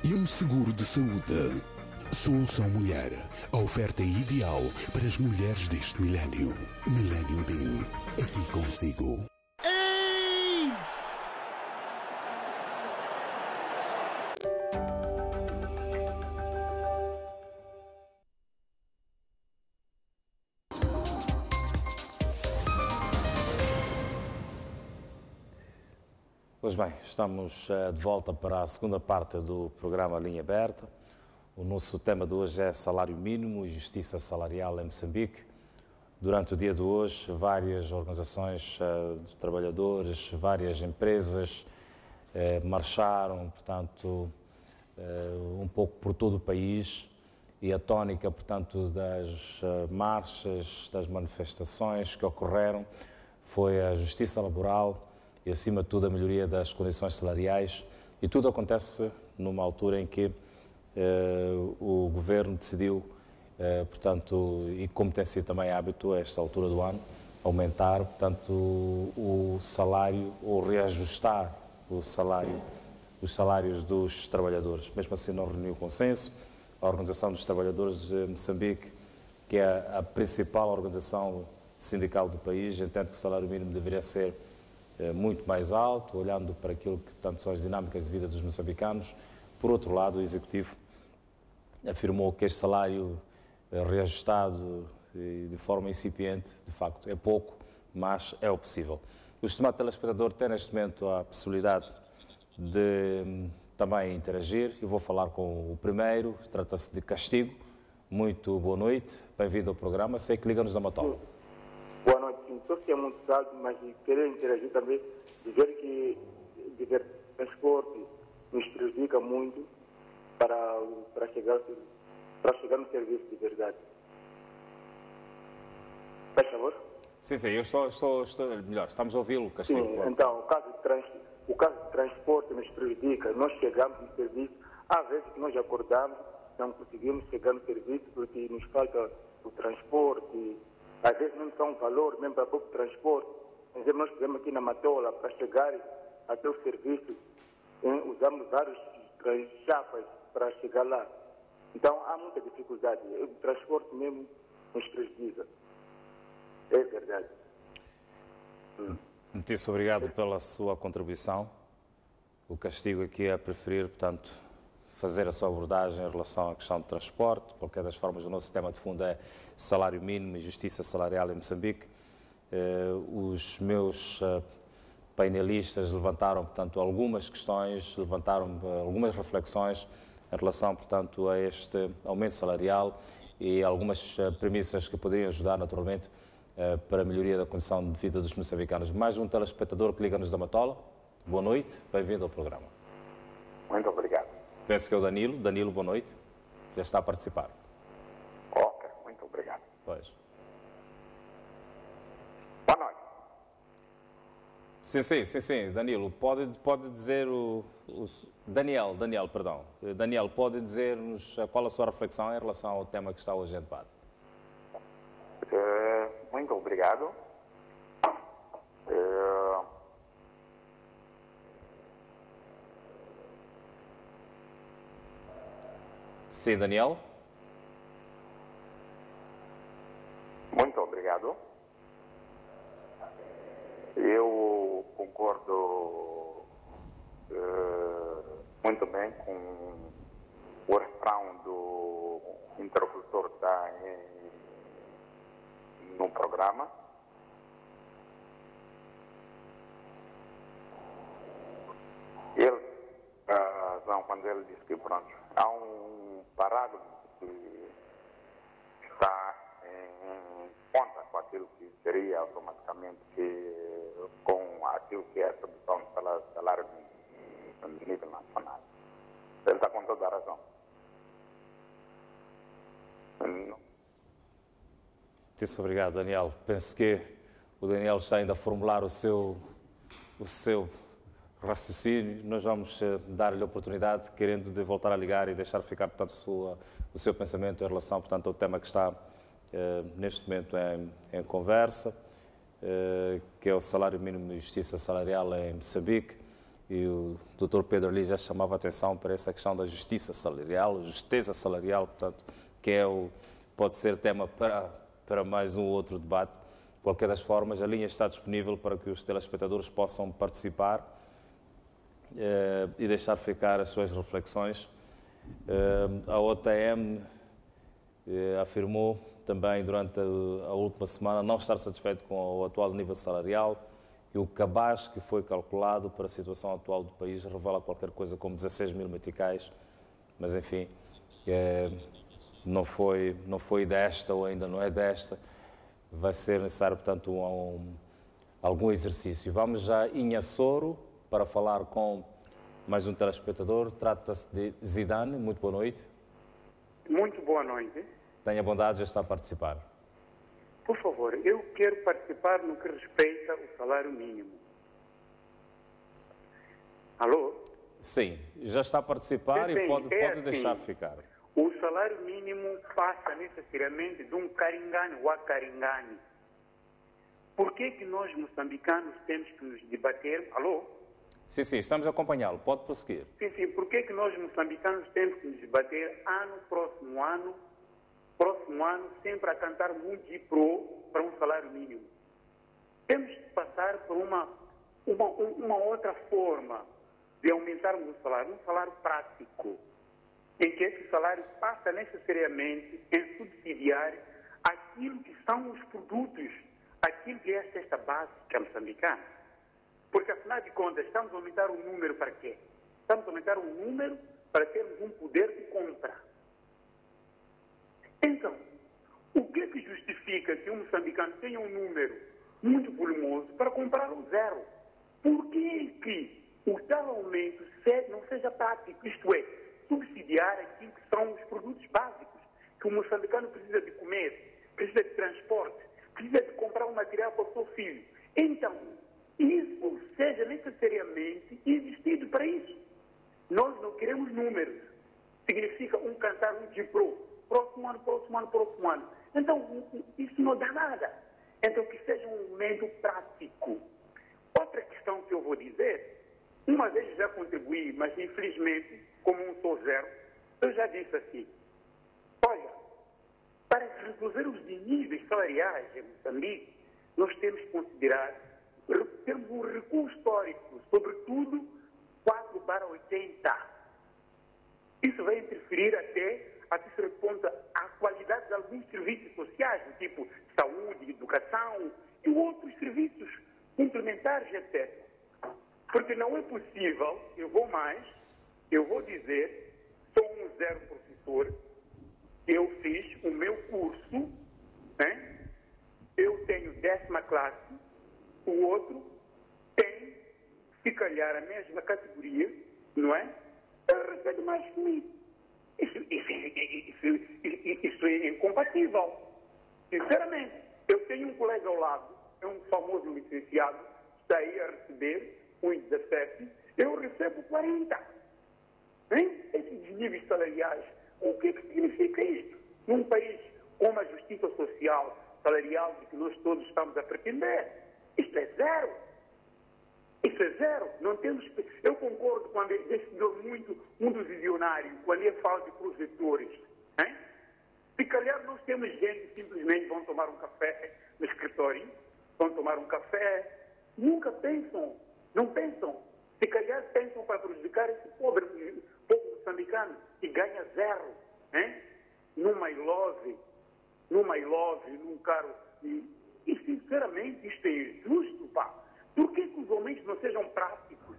e um seguro de saúde. Solução Mulher, a oferta ideal para as mulheres deste milénio. Millennium Beam, aqui consigo. Pois bem, estamos de volta para a segunda parte do programa Linha Aberta. O nosso tema de hoje é salário mínimo e justiça salarial em Moçambique. Durante o dia de hoje, várias organizações de trabalhadores, várias empresas marcharam, portanto, um pouco por todo o país, e a tónica, portanto, das marchas, das manifestações que ocorreram foi a justiça laboral e, acima de tudo, a melhoria das condições salariais. E tudo acontece numa altura em que o governo decidiu, portanto, e como tem sido também hábito a esta altura do ano, aumentar, portanto, o salário ou reajustar os salários dos trabalhadores. Mesmo assim não reuniu consenso. A Organização dos Trabalhadores de Moçambique, que é a principal organização sindical do país, entende que o salário mínimo deveria ser muito mais alto, olhando para aquilo que, portanto, são as dinâmicas de vida dos moçambicanos. Por outro lado, o Executivo afirmou que este salário reajustado de forma incipiente, de facto, é pouco, mas é o possível. O estimado telespectador tem neste momento a possibilidade de também interagir. Eu vou falar com o primeiro, trata-se de Castigo. Muito boa noite, bem-vindo ao programa. Sei que liga-nos da Matola. Boa noite, sim. Estou que é muito tarde, mas queria interagir também, dizer que o transporte nos prejudica muito para chegar no serviço de verdade. Faz favor? Sim, eu estou melhor, estamos a ouvi-lo, Castigo. Sim, então, o caso de transporte nos prejudica. Nós chegamos no serviço, há vezes que nós acordamos, não conseguimos chegar no serviço porque nos falta o transporte, às vezes não são um valor mesmo para pouco transporte. Por exemplo, nós estivemos aqui na Matola para chegar até o serviço, usamos vários chapas para chegar lá. Então há muita dificuldade. O transporte mesmo nos prejudica. É verdade. Muitíssimo obrigado pela sua contribuição. O Castigo aqui é preferir, portanto, fazer a sua abordagem em relação à questão de transporte. De qualquer das formas, o nosso tema de fundo é salário mínimo e justiça salarial em Moçambique. Os meus painelistas levantaram, portanto, algumas questões, levantaram algumas reflexões em relação, portanto, a este aumento salarial e algumas premissas que poderiam ajudar, naturalmente, para a melhoria da condição de vida dos moçambicanos. Mais um telespectador que liga-nos da Matola. Boa noite, bem-vindo ao programa. Muito obrigado. Penso que é o Danilo. Danilo, boa noite. Já está a participar. Ok, muito obrigado. Pois. Boa noite. Sim. Danilo, pode dizer Daniel, perdão. Daniel, pode dizer-nos qual a sua reflexão em relação ao tema que está hoje em debate? Muito obrigado. Sim, Daniel. Muito obrigado. Eu concordo muito bem com o refrão do interlocutor que está no programa. Ele, quando ele disse que, pronto, há um parágrafo que está em conta com aquilo que seria automaticamente com aquilo que é a redução do salário de nível nacional. Ele está com toda a razão. Muito obrigado, Daniel. Penso que o Daniel está ainda a formular o seu raciocínio. Nós vamos dar-lhe a oportunidade, querendo de voltar a ligar e deixar ficar, portanto, o seu pensamento em relação, portanto, ao tema que está neste momento em conversa, que é o salário mínimo de justiça salarial em Moçambique. E o Dr. Pedro ali já chamava a atenção para essa questão da justiça salarial, justeza salarial, portanto, que pode ser tema para mais um outro debate. De qualquer das formas, a linha está disponível para que os telespectadores possam participar e deixar ficar as suas reflexões. A OTM afirmou também durante a última semana não estar satisfeito com o atual nível salarial e o cabaz que foi calculado para a situação atual do país revela qualquer coisa como 16 mil meticais, mas enfim, não foi desta ou ainda não é desta, vai ser necessário, portanto, algum exercício. Vamos já em Açoro para falar com mais um telespectador. Trata-se de Zidane. Muito boa noite. Muito boa noite. Tenha a bondade, já está a participar. Por favor, eu quero participar no que respeita ao salário mínimo. Alô? Sim, já está a participar e pode deixar assim, ficar. O salário mínimo passa necessariamente de um caringane a caringane. Por que nós, moçambicanos, temos que nos debater? Alô? Sim, estamos a acompanhá-lo. Pode prosseguir. Sim. Por que nós, moçambicanos, temos que nos debater próximo ano, sempre a cantar muito para um salário mínimo? Temos que passar por uma outra forma de aumentarmos o salário, um salário prático, em que esse salário passa necessariamente em subsidiar aquilo que são os produtos, aquilo que é a cesta básica moçambicana. Porque, afinal de contas, estamos a aumentar o número para quê? Estamos a aumentar o número para termos um poder de compra. Então, o que justifica que um moçambicano tenha um número muito volumoso para comprar o zero? Por que o tal aumento não seja prático? Isto é, subsidiar aquilo que são os produtos básicos que o moçambicano precisa de comer, precisa de transporte, precisa de comprar um material para o seu filho. Então, isso seja necessariamente existido para isso. Nós não queremos números. Significa um cantar, um diprô. Próximo ano. Então, isso não dá nada. Então, que seja um aumento prático. Outra questão que eu vou dizer, uma vez já contribuí, mas infelizmente, como não sou zero, eu já disse assim, olha, para resolver os níveis salariais em Moçambique, nós temos que considerar, temos um recurso histórico, sobretudo 4/80. Isso vai interferir até se responda à qualidade de alguns serviços sociais, do tipo saúde, educação e outros serviços complementares, etc. Porque não é possível, eu vou dizer, sou um zero professor, eu fiz o meu curso, né? Eu tenho 10ª classe, o outro tem, se calhar, a mesma categoria, não é? ele recebe mais que mim. Isso é incompatível. Sinceramente, eu tenho um colega ao lado, é um famoso licenciado, está aí a receber uns 17, eu recebo 40. Hein? Esses desníveis salariais, o que significa isto? Num país como a justiça social, salarial, de que nós todos estamos a pretender, isto é zero. Isso é zero. Não temos... Eu concordo quando ele decidiu muito um dos visionários, quando ele fala de projetores. Hein? Se calhar nós temos gente que simplesmente vão tomar um café no escritório, vão tomar um café, nunca pensam, não pensam. Se calhar pensam para prejudicar esse povo moçambicano que ganha zero. Hein? Numa I-Love, num carro. E sinceramente isto é injusto, pá. Por que os aumentos não sejam práticos?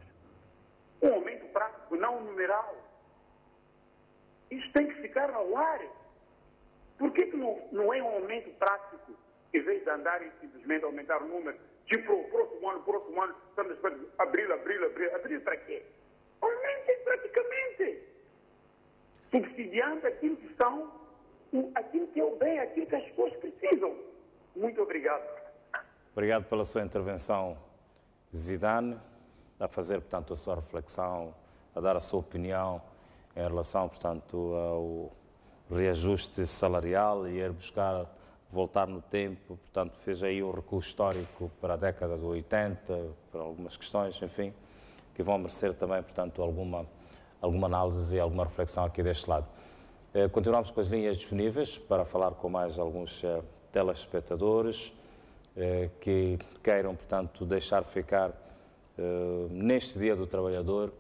Um aumento prático, não numeral. Isso tem que ficar ao ar. Por que não é um aumento prático, em vez de andarem simplesmente a aumentar o número? Tipo, o próximo ano, estamos a abrir para quê? Aumentem praticamente. Subsidiando aquilo que são, aquilo que é o bem, aquilo que as pessoas precisam. Muito obrigado. Obrigado pela sua intervenção, Zidane, a fazer, portanto, a sua reflexão, a dar a sua opinião em relação, portanto, ao reajuste salarial e ir buscar, voltar no tempo, portanto, fez aí um recuo histórico para a década de 80, para algumas questões, enfim, que vão merecer também, portanto, alguma análise e alguma reflexão aqui deste lado. Continuamos com as linhas disponíveis para falar com mais alguns telespectadores que queiram, portanto, deixar ficar neste Dia do Trabalhador,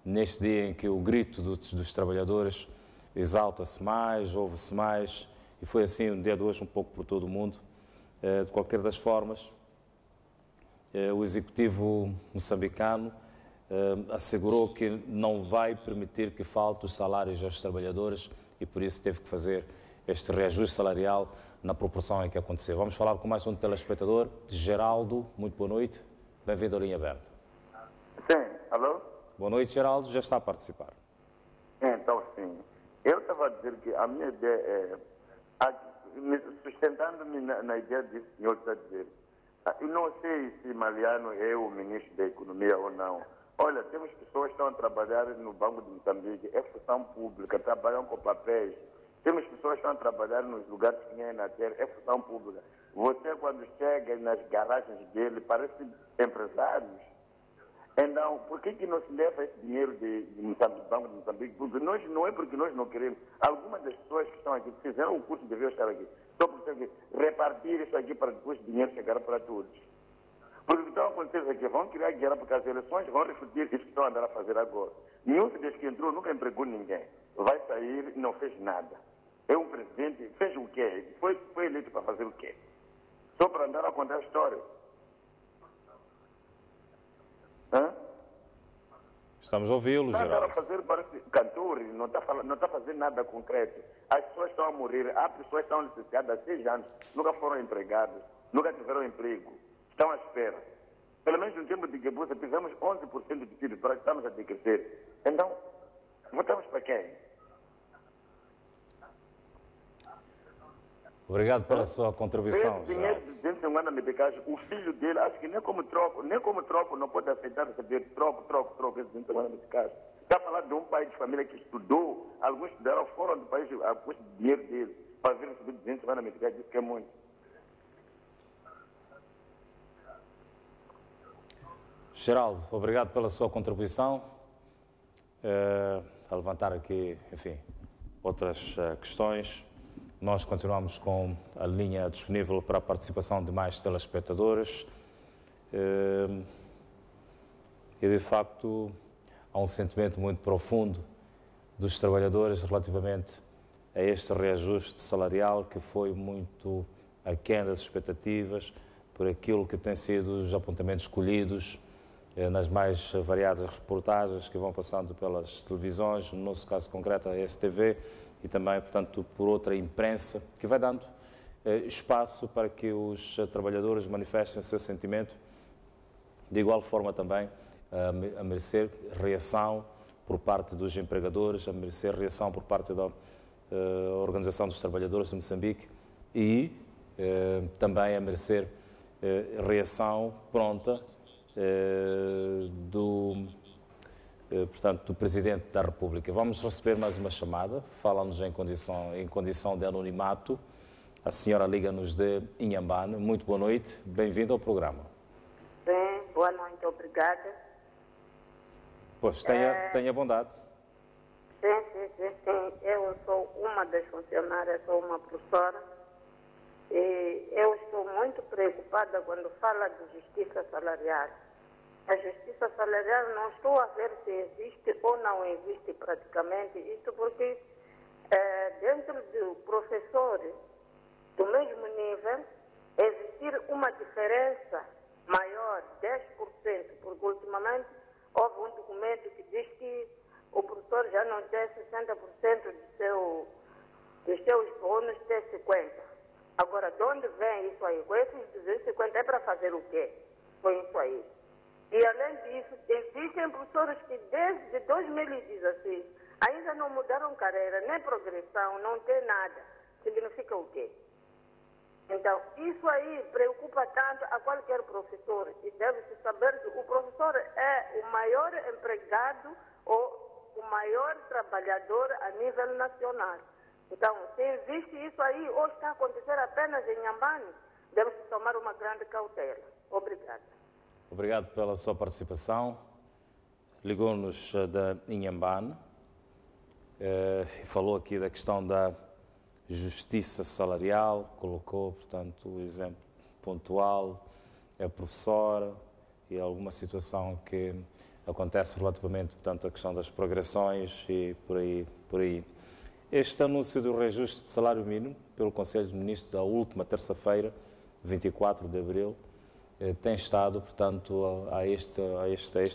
neste dia em que o grito dos trabalhadores exalta-se mais, ouve-se mais, e foi assim no dia de hoje um pouco por todo o mundo. De qualquer das formas, o Executivo moçambicano assegurou que não vai permitir que falte os salários aos trabalhadores e por isso teve que fazer este reajuste salarial na proporção em que aconteceu. Vamos falar com mais um telespectador, Geraldo. Muito boa noite. Bem-vindo à Linha Aberta. Sim, alô? Boa noite, Geraldo. Já está a participar. Então, sim. Eu estava a dizer que a minha ideia é, sustentando-me na ideia do senhor está a dizer, eu não sei se Maliano é o ministro da Economia ou não. Olha, temos pessoas que estão a trabalhar no Banco de Moçambique, é função pública, trabalham com papéis. Temos pessoas que estão a trabalhar nos lugares que nem na terra, é função pública. Você, quando chega nas garagens dele, parece empresários. Então, por que não se leva esse dinheiro do Banco de Moçambique? Porque não é porque nós não queremos. Algumas das pessoas que estão aqui, que fizeram o curso, deviam estar aqui. Só por repartir isso aqui para depois o dinheiro chegar para todos. Porque o que está acontecendo aqui, vão criar guerra porque as eleições vão refletir isso que estão a andar a fazer agora. Nenhum desde que entrou nunca empregou ninguém. Vai sair e não fez nada. É um presidente, fez o quê? Foi eleito para fazer o quê? Só para andar a contar a história. Hã? Estamos a ouvi-lo, Geraldo. Está a fazer parece cantor, não está fazendo nada concreto. As pessoas estão a morrer, há pessoas que estão licenciadas há 6 anos, nunca foram empregadas, nunca tiveram emprego, estão à espera. Pelo menos no tempo de Guebuza tivemos 11% de PIB, para estamos a decrescer. Então, votamos para quem? Obrigado pela sua contribuição. Esse dinheiro de 250 meticais, o filho dele, acho que nem como troco não pode aceitar receber troco, esse 250 meticais. Está a falar de um pai de família que estudou, alguns estudaram fora do país, a custo de dinheiro dele, para vir receber 250 meticais, diz que é muito. Geraldo, obrigado pela sua contribuição. A levantar aqui, enfim, outras questões. Nós continuamos com a linha disponível para a participação de mais telespectadores. E, de facto, há um sentimento muito profundo dos trabalhadores relativamente a este reajuste salarial que foi muito aquém das expectativas, por aquilo que tem sido os apontamentos escolhidos nas mais variadas reportagens que vão passando pelas televisões, no nosso caso concreto a STV, e também, portanto, por outra imprensa, que vai dando espaço para que os trabalhadores manifestem o seu sentimento, de igual forma também a merecer reação por parte dos empregadores, a merecer reação por parte da Organização dos Trabalhadores de Moçambique e também a merecer reação pronta portanto, do Presidente da República. Vamos receber mais uma chamada, fala-nos em condição de anonimato. A senhora liga-nos de Inhambane. Muito boa noite, bem-vindo ao programa. Sim, boa noite, obrigada. Pois, tenha bondade. Sim. Eu sou uma das funcionárias, sou uma professora. E eu estou muito preocupada quando fala de justiça salarial. A justiça salarial não estou a ver se existe ou não existe praticamente. Isso porque dentro do professores do mesmo nível existir uma diferença maior, 10%, porque ultimamente houve um documento que diz que o professor já não tem 60% dos seus bônus, tem 50%. Agora, de onde vem isso aí? Com esses 250 é para fazer o quê? Com isso aí. E, além disso, existem professores que desde 2016 ainda não mudaram carreira, nem progressão, não tem nada. Significa o quê? Então, isso aí preocupa tanto a qualquer professor. E deve-se saber que o professor é o maior empregado ou o maior trabalhador a nível nacional. Então, se existe isso aí, ou está a acontecer apenas em Inhambane, deve-se tomar uma grande cautela. Obrigada. Obrigado pela sua participação. Ligou-nos da Inhambane e falou aqui da questão da justiça salarial, colocou, portanto, o exemplo pontual, é professora e alguma situação que acontece relativamente, portanto, à questão das progressões e por aí. Este anúncio do reajuste de salário mínimo pelo Conselho de Ministros da última terça-feira, 24 de abril, tem estado, portanto, a este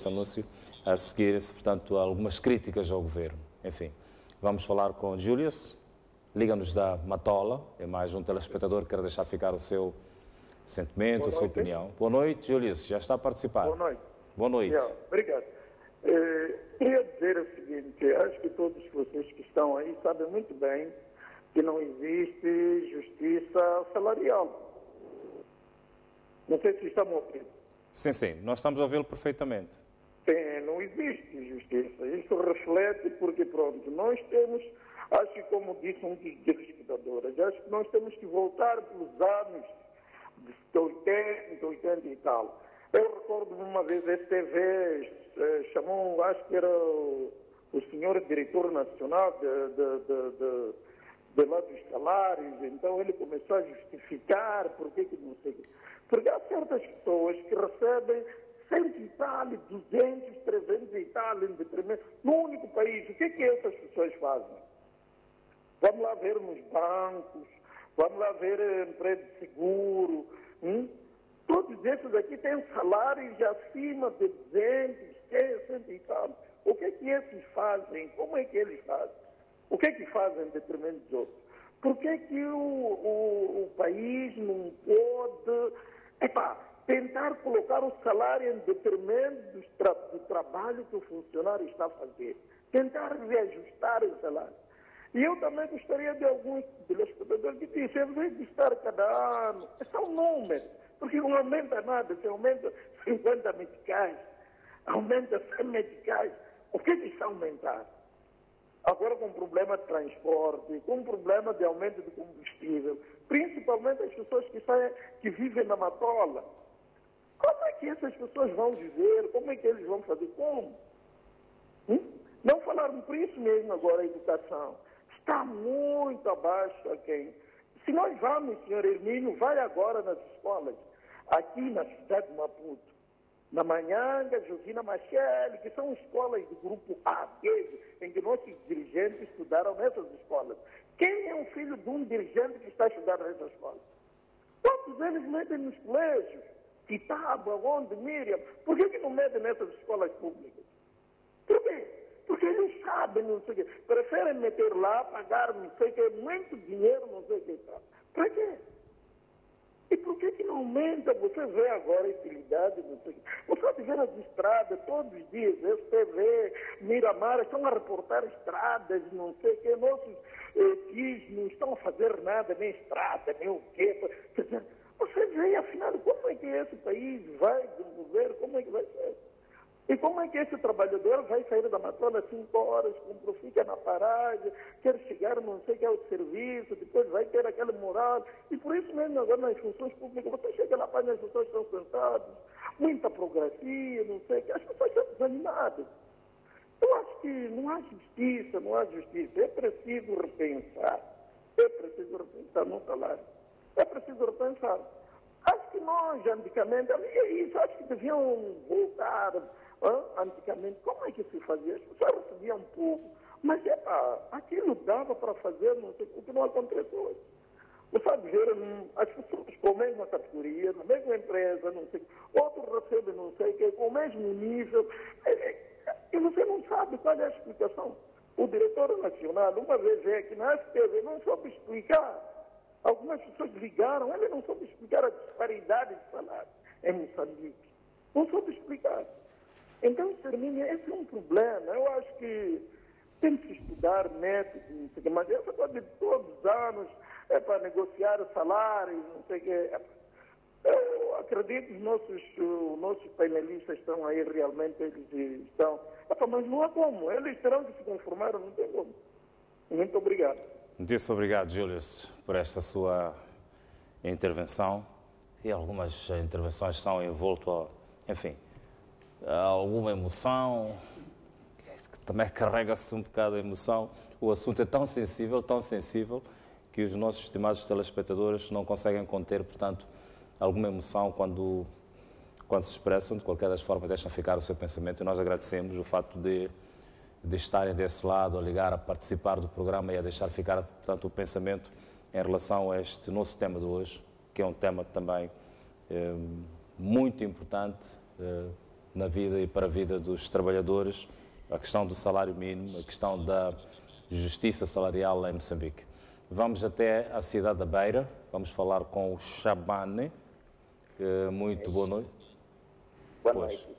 anúncio a seguir-se, portanto, algumas críticas ao Governo. Enfim, vamos falar com Julius, liga-nos da Matola, é mais um telespectador que quer deixar ficar o seu sentimento, a sua opinião. Boa noite, Julius, já está a participar. Boa noite. Boa noite. Obrigado. Queria dizer o seguinte, acho que todos vocês que estão aí sabem muito bem que não existe justiça salarial. Não sei se estão ouvindo. Sim, nós estamos a ouvi-lo perfeitamente. Não existe justiça. Isso reflete porque, pronto, nós temos, acho que como disse um dos telespectadores, acho que nós temos que voltar para os anos de 80 e tal. Eu recordo uma vez a STV chamou, acho que era o senhor diretor nacional de lá dos salários, então ele começou a justificar por que não sei. Porque há certas pessoas que recebem 100 e tal, 200, 300 e tal, em determinado, no único país. O que essas pessoas fazem? Vamos lá ver nos bancos, vamos lá ver empresa de seguro. Todos esses aqui têm salários acima de 200, 100 e tal. O que esses fazem? Como é que eles fazem? O que fazem em determinados outros? Por que o país não pode tentar colocar o salário em detrimento do trabalho que o funcionário está a fazer? Tentar reajustar o salário. E eu também gostaria de alguns telespectadores que dissem, em vez de estar cada ano, é só um número, porque não aumenta nada, se aumenta 50 meticais, aumenta 100 meticais, o que está a aumentar? Agora com problema de transporte, com problema de aumento de combustível, principalmente as pessoas que vivem na Matola. Como é que essas pessoas vão viver? Como é que eles vão fazer? Como? Não falaram por isso mesmo agora a educação. Está muito abaixo a quem. Se nós vamos, senhor Hermínio, vai agora nas escolas, aqui na cidade de Maputo, na Manhanga, Josina Machele, que são escolas do grupo A, em que nossos dirigentes estudaram nessas escolas. Quem é o filho de um dirigente que está estudando nessas escolas? Quantos eles metem nos colégios? Quitaba, onde, Miriam? Por que não metem nessas escolas públicas? Por quê? Porque eles sabem, não sei o quê. Preferem meter lá, pagar não sei o quê, muito dinheiro, não sei o quê. Para quê? E por que não aumenta? Você vê agora a utilidade, você pode ver as estradas todos os dias, STV, Miramar, estão a reportar estradas, não sei o que, nossos filhos não estão a fazer nada, nem estrada, nem o quê. Quer dizer, você vê, afinal, como é que esse país vai desenvolver, como é que vai ser? E como é que esse trabalhador vai sair da Matola às 5 horas, fica na paragem, quer chegar não sei que é o serviço, depois vai ter aquele moral. E por isso mesmo agora nas funções públicas, você chega lá, as pessoas estão sentadas, muita burocracia, não sei o que, as pessoas estão desanimadas. Eu acho que não há justiça, não há justiça. É preciso repensar no salário. É preciso repensar. Acho que nós, antigamente, é isso, acho que deviam voltar. Antigamente, como é que se fazia? As pessoas recebiam pouco, mas aquilo dava para fazer, não sei o que não acontece hoje. Você sabe ver as pessoas com a mesma categoria, na mesma empresa, não sei, outro recebe não sei o que, com o mesmo nível, e você não sabe qual é a explicação. O diretor nacional, uma vez veio aqui na STV, não soube explicar. Algumas pessoas ligaram, ele não soube explicar a disparidade de salário em Moçambique. Não soube explicar. Então, termina, esse é um problema. Eu acho que tem que se estudar métodos, não sei o que, mas essa coisa de todos os anos é para negociar salários, não sei o que. Eu acredito que os nossos painelistas estão aí, realmente eles estão. Mas não há como, eles terão que se conformar, não tem como. Muito obrigado. Muito obrigado, Júlio, por esta sua intervenção. E algumas intervenções estão envoltas, enfim, alguma emoção, que também carrega-se um bocado de emoção. O assunto é tão sensível, que os nossos estimados telespectadores não conseguem conter, portanto, alguma emoção quando se expressam. De qualquer das formas, deixam ficar o seu pensamento, e nós agradecemos o facto de estarem desse lado, a ligar, a participar do programa e a deixar ficar, portanto, o pensamento em relação a este nosso tema de hoje, que é um tema também muito importante na vida e para a vida dos trabalhadores, a questão do salário mínimo, a questão da justiça salarial em Moçambique. Vamos até a cidade da Beira, vamos falar com o Shabane. Muito boa noite.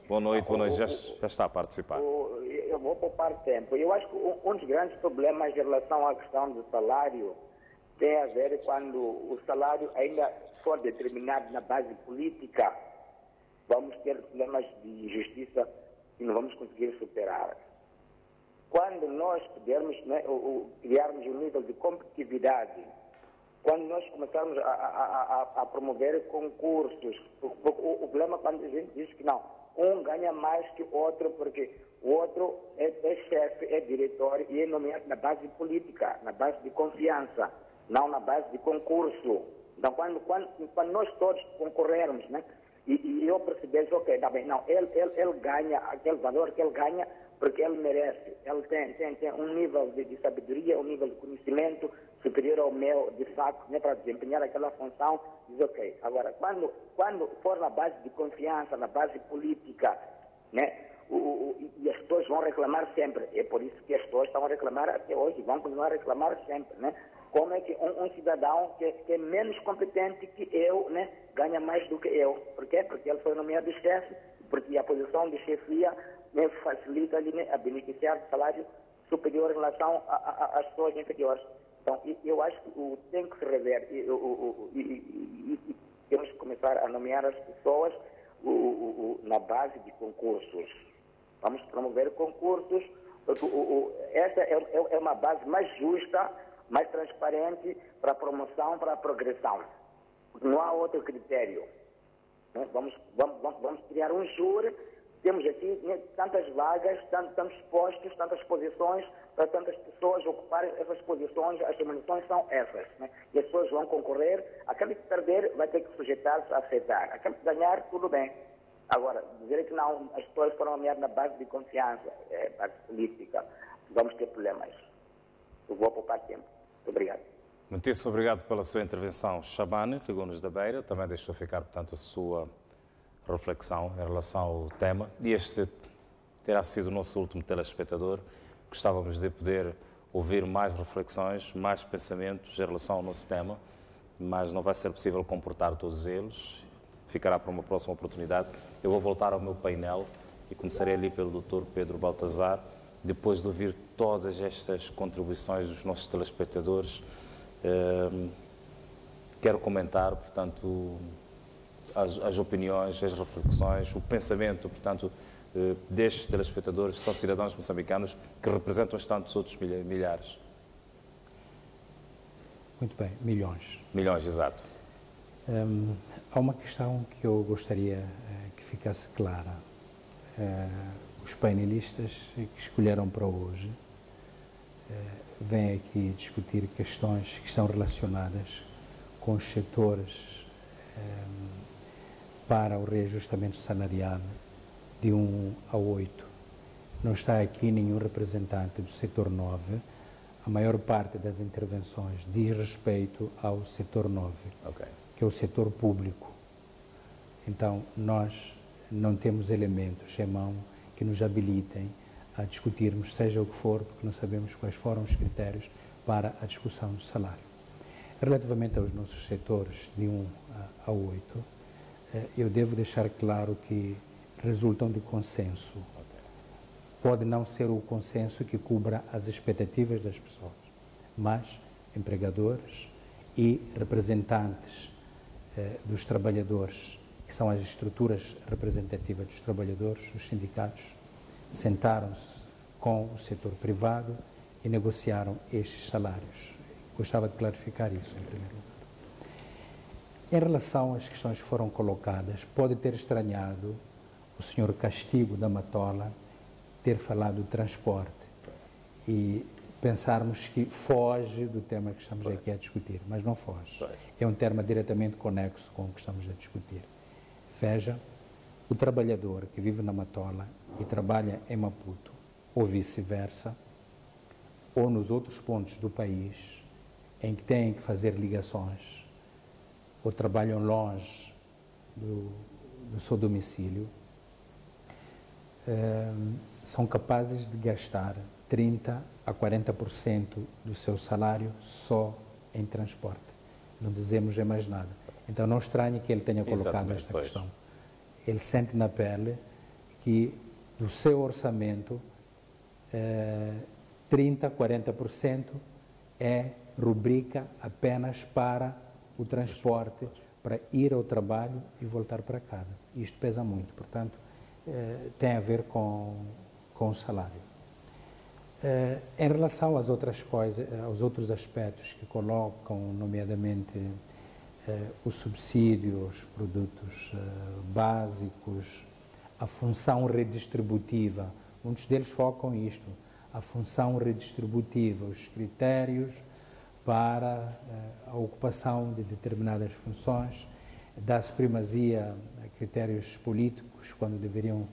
Boa noite, já está a participar. Eu vou poupar tempo. Eu acho que um dos grandes problemas em relação à questão do salário tem a ver quando o salário ainda for determinado na base política, vamos ter problemas de justiça que não vamos conseguir superar. Quando nós pudermos, né, criarmos um nível de competitividade, quando nós começarmos a promover concursos, o problema é quando a gente diz que não, um ganha mais que o outro, porque o outro é chefe, é diretor e é nomeado na base política, na base de confiança, não na base de concurso. Então, quando nós todos concorrermos, né, e eu perceber, ok, tá bem, não, ele ganha aquele valor que ele ganha porque ele merece, ele tem um nível de sabedoria, um nível de conhecimento superior ao meu, de facto, né, para desempenhar aquela função, diz ok. Agora, quando for na base de confiança, na base política, né, e as pessoas vão reclamar sempre, é por isso que as pessoas estão a reclamar até hoje, vão continuar a reclamar sempre, né? Como é que um cidadão que é menos competente que eu, né, ganha mais do que eu? Por quê? Porque ele foi nomeado chefe, porque a posição de chefia, né, facilita-lhe, né, a beneficiar de salário superior em relação às pessoas inferiores. Então, eu acho que tem que se rever e temos que começar a nomear as pessoas na base de concursos. Vamos promover concursos, porque essa é uma base mais justa, mais transparente para a promoção, para a progressão. Não há outro critério. Vamos criar um júri. Temos aqui, né, tantas vagas, tantos postos, tantas posições, para tantas pessoas ocuparem essas posições, as dimensões são essas. Né? E as pessoas vão concorrer, aquele que perder vai ter que sujeitar-se a aceitar. Aquele que ganhar, tudo bem. Agora, dizer que não, as pessoas foram nomeadas na base de confiança, base política, vamos ter problemas. Eu vou poupar tempo. Muito obrigado. Muitíssimo obrigado pela sua intervenção, Shabane, Rigunos da Beira. Também deixou ficar, portanto, a sua reflexão em relação ao tema. E este terá sido o nosso último telespectador. Gostávamos de poder ouvir mais reflexões, mais pensamentos em relação ao nosso tema, mas não vai ser possível comportar todos eles. Ficará para uma próxima oportunidade. Eu vou voltar ao meu painel e começarei ali pelo Dr. Pedro Baltazar, depois de ouvir todas estas contribuições dos nossos telespectadores. Quero comentar, portanto, as opiniões, as reflexões, o pensamento, portanto, destes telespectadores, são cidadãos moçambicanos que representam tantos outros milhares. Muito bem, milhões. Milhões, exato. Há uma questão que eu gostaria que ficasse clara. Os painelistas que escolheram para hoje vêm aqui discutir questões que estão relacionadas com os setores para o reajustamento salarial de 1 a 8. Não está aqui nenhum representante do setor 9. A maior parte das intervenções diz respeito ao setor 9, que é o setor público. Então, nós não temos elementos em mão que nos habilitem a discutirmos, seja o que for, porque não sabemos quais foram os critérios para a discussão do salário. Relativamente aos nossos setores de 1 a 8, eu devo deixar claro que resultam de consenso. Pode não ser o consenso que cubra as expectativas das pessoas, mas empregadores e representantes dos trabalhadores, que são as estruturas representativas dos trabalhadores, os sindicatos, sentaram-se com o setor privado e negociaram estes salários. Gostava de clarificar isso, em primeiro lugar. Em relação às questões que foram colocadas, pode ter estranhado o senhor Castigo da Matola ter falado do transporte e pensarmos que foge do tema que estamos aqui a discutir, mas não foge. É um tema diretamente conexo com o que estamos a discutir. Veja, o trabalhador que vive na Matola e trabalha em Maputo, ou vice-versa, ou nos outros pontos do país em que têm que fazer ligações ou trabalham longe do seu domicílio, são capazes de gastar 30% a 40% do seu salário só em transporte. Não dizemos mais nada. Então não estranhe que ele tenha colocado esta questão. Ele sente na pele que do seu orçamento 30% a 40% rubrica apenas para o transporte, para ir ao trabalho e voltar para casa. Isto pesa muito, portanto, tem a ver com o salário. Em relação às outras coisas, aos outros aspectos que colocam, nomeadamente os subsídios, os produtos básicos, a função redistributiva, muitos deles focam isto, a função redistributiva, os critérios para a ocupação de determinadas funções, dá-se primazia a critérios políticos quando deveriam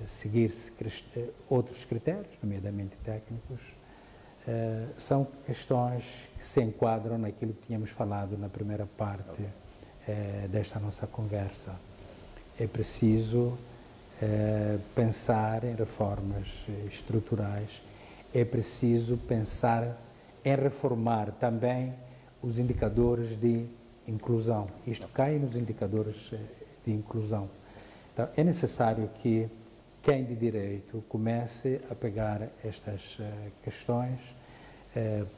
seguir-se outros critérios, nomeadamente técnicos. São questões que se enquadram naquilo que tínhamos falado na primeira parte desta nossa conversa. É preciso pensar em reformas estruturais, é preciso pensar em reformar também os indicadores de inclusão. Isto cai nos indicadores de inclusão. Então, é necessário que quem de direito comece a pegar estas questões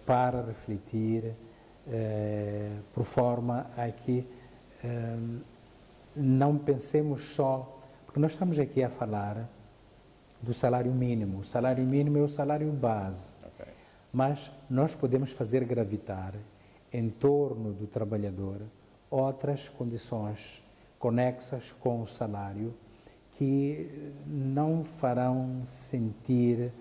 para refletir por forma a que não pensemos só, porque nós estamos aqui a falar do salário mínimo. O salário mínimo é o salário base, mas nós podemos fazer gravitar em torno do trabalhador outras condições conexas com o salário que não farão sentir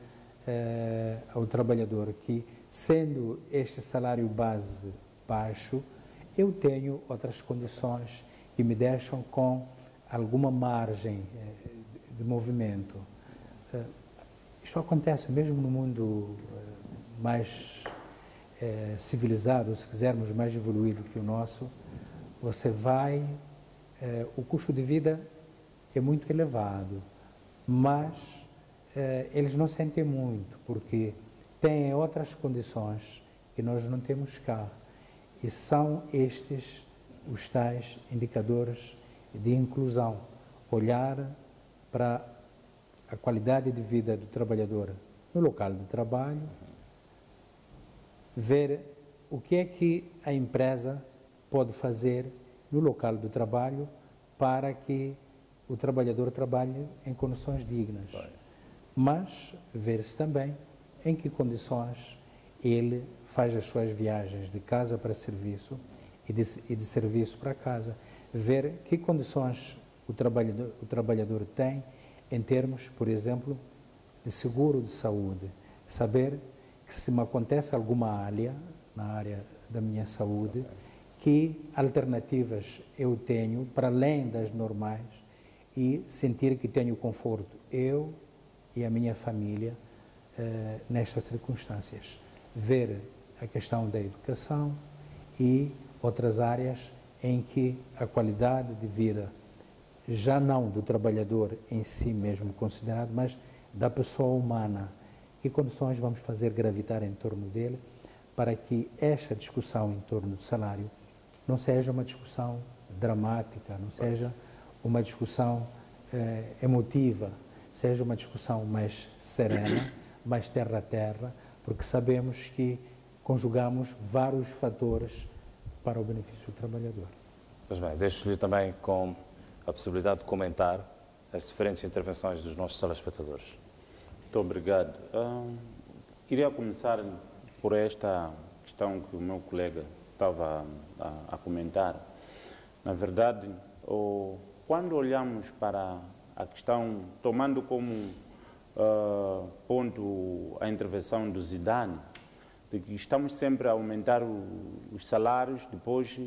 ao trabalhador que, sendo este salário base baixo, eu tenho outras condições que me deixam com alguma margem de movimento. Isto acontece mesmo no mundo mais civilizado, se quisermos, mais evoluído que o nosso. Você vai, o custo de vida é muito elevado, mas eles não sentem muito, porque têm outras condições que nós não temos cá. E são estes os tais indicadores de inclusão. Olhar para a qualidade de vida do trabalhador no local de trabalho, ver o que é que a empresa pode fazer no local do trabalho para que o trabalhador trabalhe em condições dignas. Mas ver-se também em que condições ele faz as suas viagens de casa para serviço e de serviço para casa. Ver que condições o trabalhador tem em termos, por exemplo, de seguro de saúde. Saber que se me acontece alguma na área da minha saúde, que alternativas eu tenho para além das normais e sentir que tenho conforto, eu e a minha família, nestas circunstâncias. Ver a questão da educação e outras áreas em que a qualidade de vida, já não do trabalhador em si mesmo considerado, mas da pessoa humana, que condições vamos fazer gravitar em torno dele para que esta discussão em torno do salário não seja uma discussão dramática, não seja uma discussão emotiva, seja uma discussão mais serena, mais terra a terra, porque sabemos que conjugamos vários fatores para o benefício do trabalhador. Pois bem, deixo-lhe também com a possibilidade de comentar as diferentes intervenções dos nossos telespectadores. Muito obrigado. Queria começar por esta questão que o meu colega estava a comentar. Na verdade, quando olhamos para a questão, tomando como ponto a intervenção do Zidane, de que estamos sempre a aumentar os salários, depois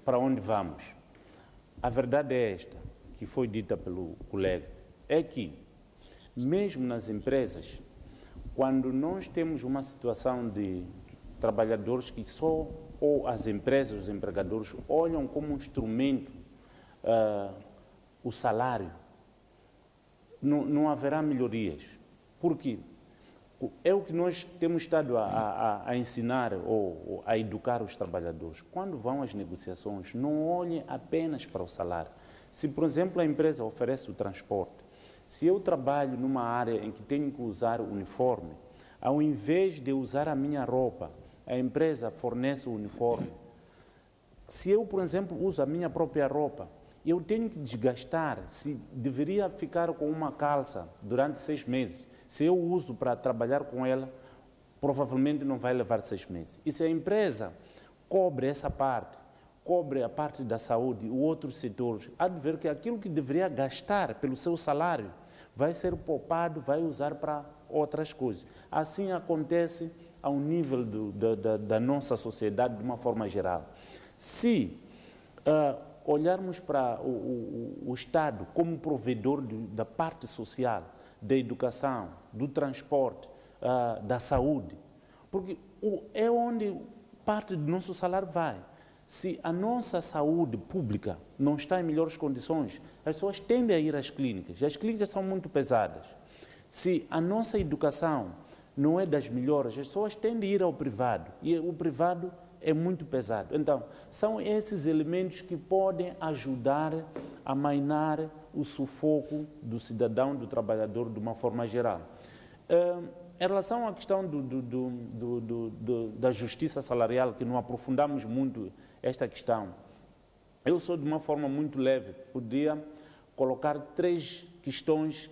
para onde vamos? A verdade é esta, que foi dita pelo colega, é que mesmo nas empresas, quando nós temos uma situação de trabalhadores que só, ou as empresas, os empregadores, olham como um instrumento o salário, não haverá melhorias. Por quê? É o que nós temos estado a ensinar ou a educar os trabalhadores. Quando vão às negociações, não olhem apenas para o salário. Se, por exemplo, a empresa oferece o transporte, se eu trabalho numa área em que tenho que usar uniforme, ao invés de usar a minha roupa, a empresa fornece o uniforme. Se eu, por exemplo, uso a minha própria roupa, eu tenho que desgastar. Se deveria ficar com uma calça durante 6 meses, se eu uso para trabalhar com ela, provavelmente não vai levar 6 meses. E se a empresa cobre essa parte, cobre a parte da saúde e outros setores, há de ver que aquilo que deveria gastar pelo seu salário vai ser poupado, vai usar para outras coisas. Assim acontece ao nível da nossa sociedade de uma forma geral. Se olharmos para o Estado como provedor da parte social, da educação, do transporte, da saúde, porque é onde parte do nosso salário vai. Se a nossa saúde pública não está em melhores condições, as pessoas tendem a ir às clínicas. As clínicas são muito pesadas. Se a nossa educação não é das melhores, as pessoas tendem a ir ao privado. E o privado é muito pesado. Então, são esses elementos que podem ajudar a amainar o sufoco do cidadão, do trabalhador, de uma forma geral. Em relação à questão da justiça salarial, que não aprofundamos muito esta questão, eu sou de uma forma muito leve, podia colocar 3 questões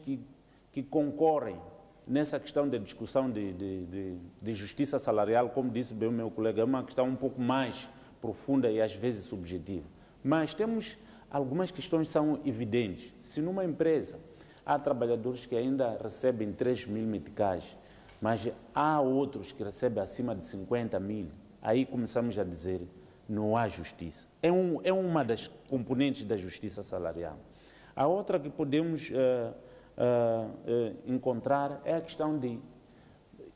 que concorrem nessa questão da discussão de justiça salarial. Como disse bem o meu colega, é uma questão um pouco mais profunda e às vezes subjetiva. Mas temos algumas questões que são evidentes. Se numa empresa há trabalhadores que ainda recebem 3 mil meticais, mas há outros que recebem acima de 50 mil, aí começamos a dizer não há justiça. É uma das componentes da justiça salarial. A outra que podemos encontrar é a questão de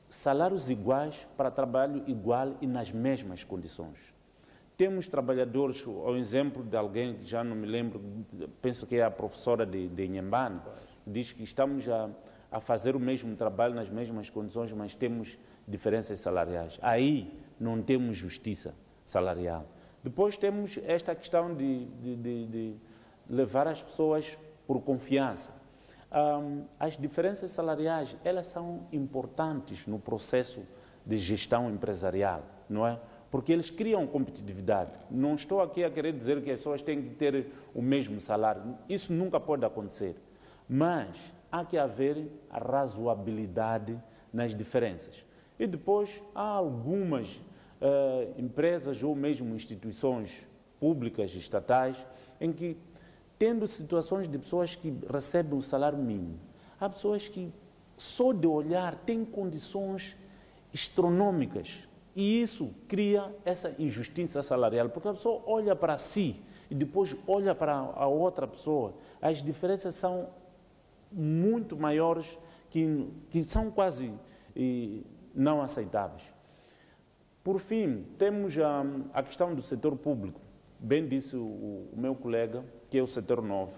salários iguais para trabalho igual e nas mesmas condições. Temos trabalhadores, ao exemplo de alguém que já não me lembro, penso que é a professora de Inhambane, diz que estamos a fazer o mesmo trabalho nas mesmas condições, mas temos diferenças salariais. Aí não temos justiça salarial. Depois temos esta questão de levar as pessoas por confiança. As diferenças salariais, elas são importantes no processo de gestão empresarial, não é? Porque eles criam competitividade. Não estou aqui a querer dizer que as pessoas têm que ter o mesmo salário. Isso nunca pode acontecer. Mas há que haver a razoabilidade nas diferenças. E depois há algumas empresas ou mesmo instituições públicas, estatais, em que, tendo situações de pessoas que recebem um salário mínimo, há pessoas que, só de olhar, têm condições astronômicas. E isso cria essa injustiça salarial, porque a pessoa olha para si e depois olha para a outra pessoa. As diferenças são muito maiores, que são quase não aceitáveis. Por fim, temos a questão do setor público. Bem disse o meu colega, que é o setor novo.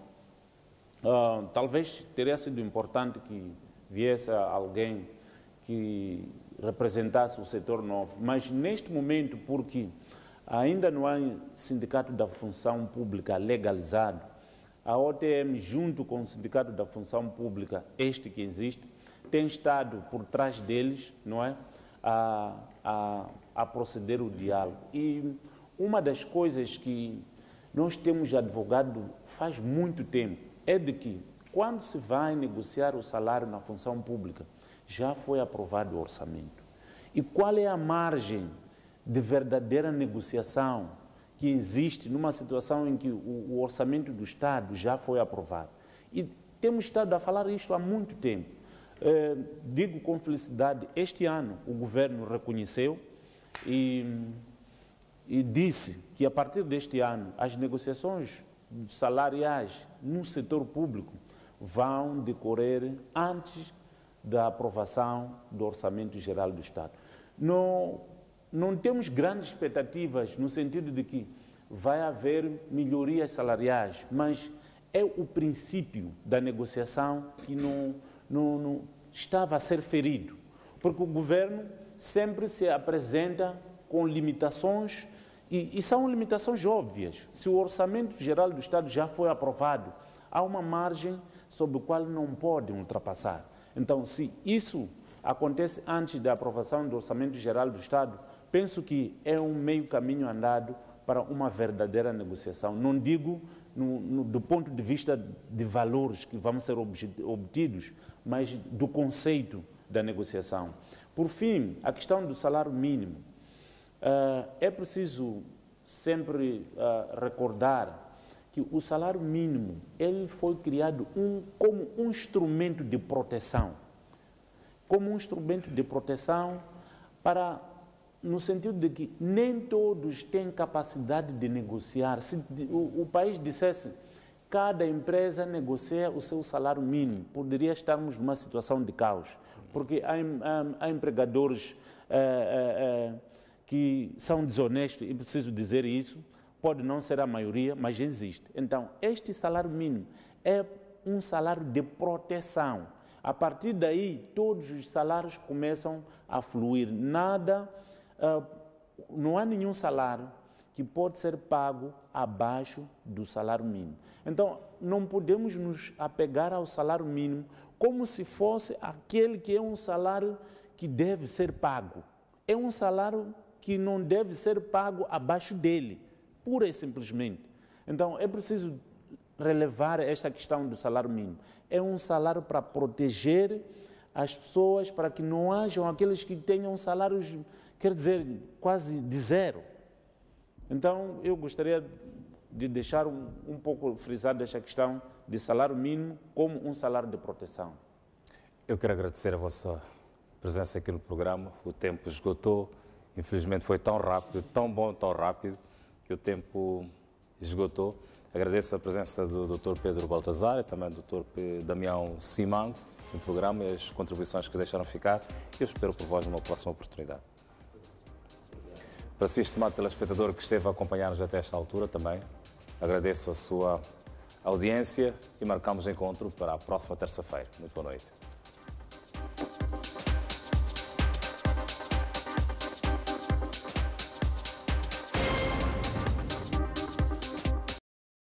Talvez teria sido importante que viesse alguém que representasse o setor novo, mas neste momento, porque ainda não há sindicato da função pública legalizado, a OTM, junto com o sindicato da função pública, este que existe, tem estado por trás deles, não é, a proceder o diálogo. E uma das coisas que nós temos advogado faz muito tempo é de que, quando se vai negociar o salário na função pública, já foi aprovado o orçamento. E qual é a margem de verdadeira negociação que existe numa situação em que o orçamento do Estado já foi aprovado? E temos estado a falar isto há muito tempo. Digo com felicidade, este ano o governo reconheceu e disse que a partir deste ano as negociações salariais no setor público vão decorrer antes da aprovação do Orçamento Geral do Estado. Não temos grandes expectativas no sentido de que vai haver melhorias salariais, mas é o princípio da negociação que não estava a ser ferido, porque o governo sempre se apresenta com limitações e são limitações óbvias. Se o Orçamento Geral do Estado já foi aprovado, há uma margem sobre a qual não pode ultrapassar. Então, se isso acontece antes da aprovação do Orçamento Geral do Estado, penso que é um meio caminho andado para uma verdadeira negociação. Não digo do ponto de vista de valores que vão ser obtidos, mas do conceito da negociação. Por fim, a questão do salário mínimo. É preciso sempre recordar que o salário mínimo ele foi criado como um instrumento de proteção. Como um instrumento de proteção no sentido de que nem todos têm capacidade de negociar. Se o país dissesse cada empresa negocia o seu salário mínimo, poderia estarmos numa situação de caos, porque há empregadores que são desonestos, e preciso dizer isso, pode não ser a maioria, mas existe. Então, este salário mínimo é um salário de proteção. A partir daí, todos os salários começam a fluir. Não há nenhum salário que pode ser pago abaixo do salário mínimo. Então, não podemos nos apegar ao salário mínimo como se fosse aquele que é um salário que deve ser pago. É um salário que não deve ser pago abaixo dele, pura e simplesmente. Então, é preciso relevar esta questão do salário mínimo. É um salário para proteger as pessoas, para que não hajam aqueles que tenham salários, quer dizer, quase de zero. Então, eu gostaria de deixar um pouco frisada esta questão de salário mínimo como um salário de proteção. Eu quero agradecer a vossa presença aqui no programa. O tempo esgotou. Infelizmente foi tão rápido, tão bom, tão rápido, que o tempo esgotou. Agradeço a presença do Dr. Pedro Baltazar e também do Dr. Damião Simango no programa e as contribuições que deixaram ficar. Eu espero por vós numa próxima oportunidade. Para si, estimado telespectador que esteve a acompanhar-nos até esta altura também, agradeço a sua audiência e marcamos encontro para a próxima terça-feira. Muito boa noite.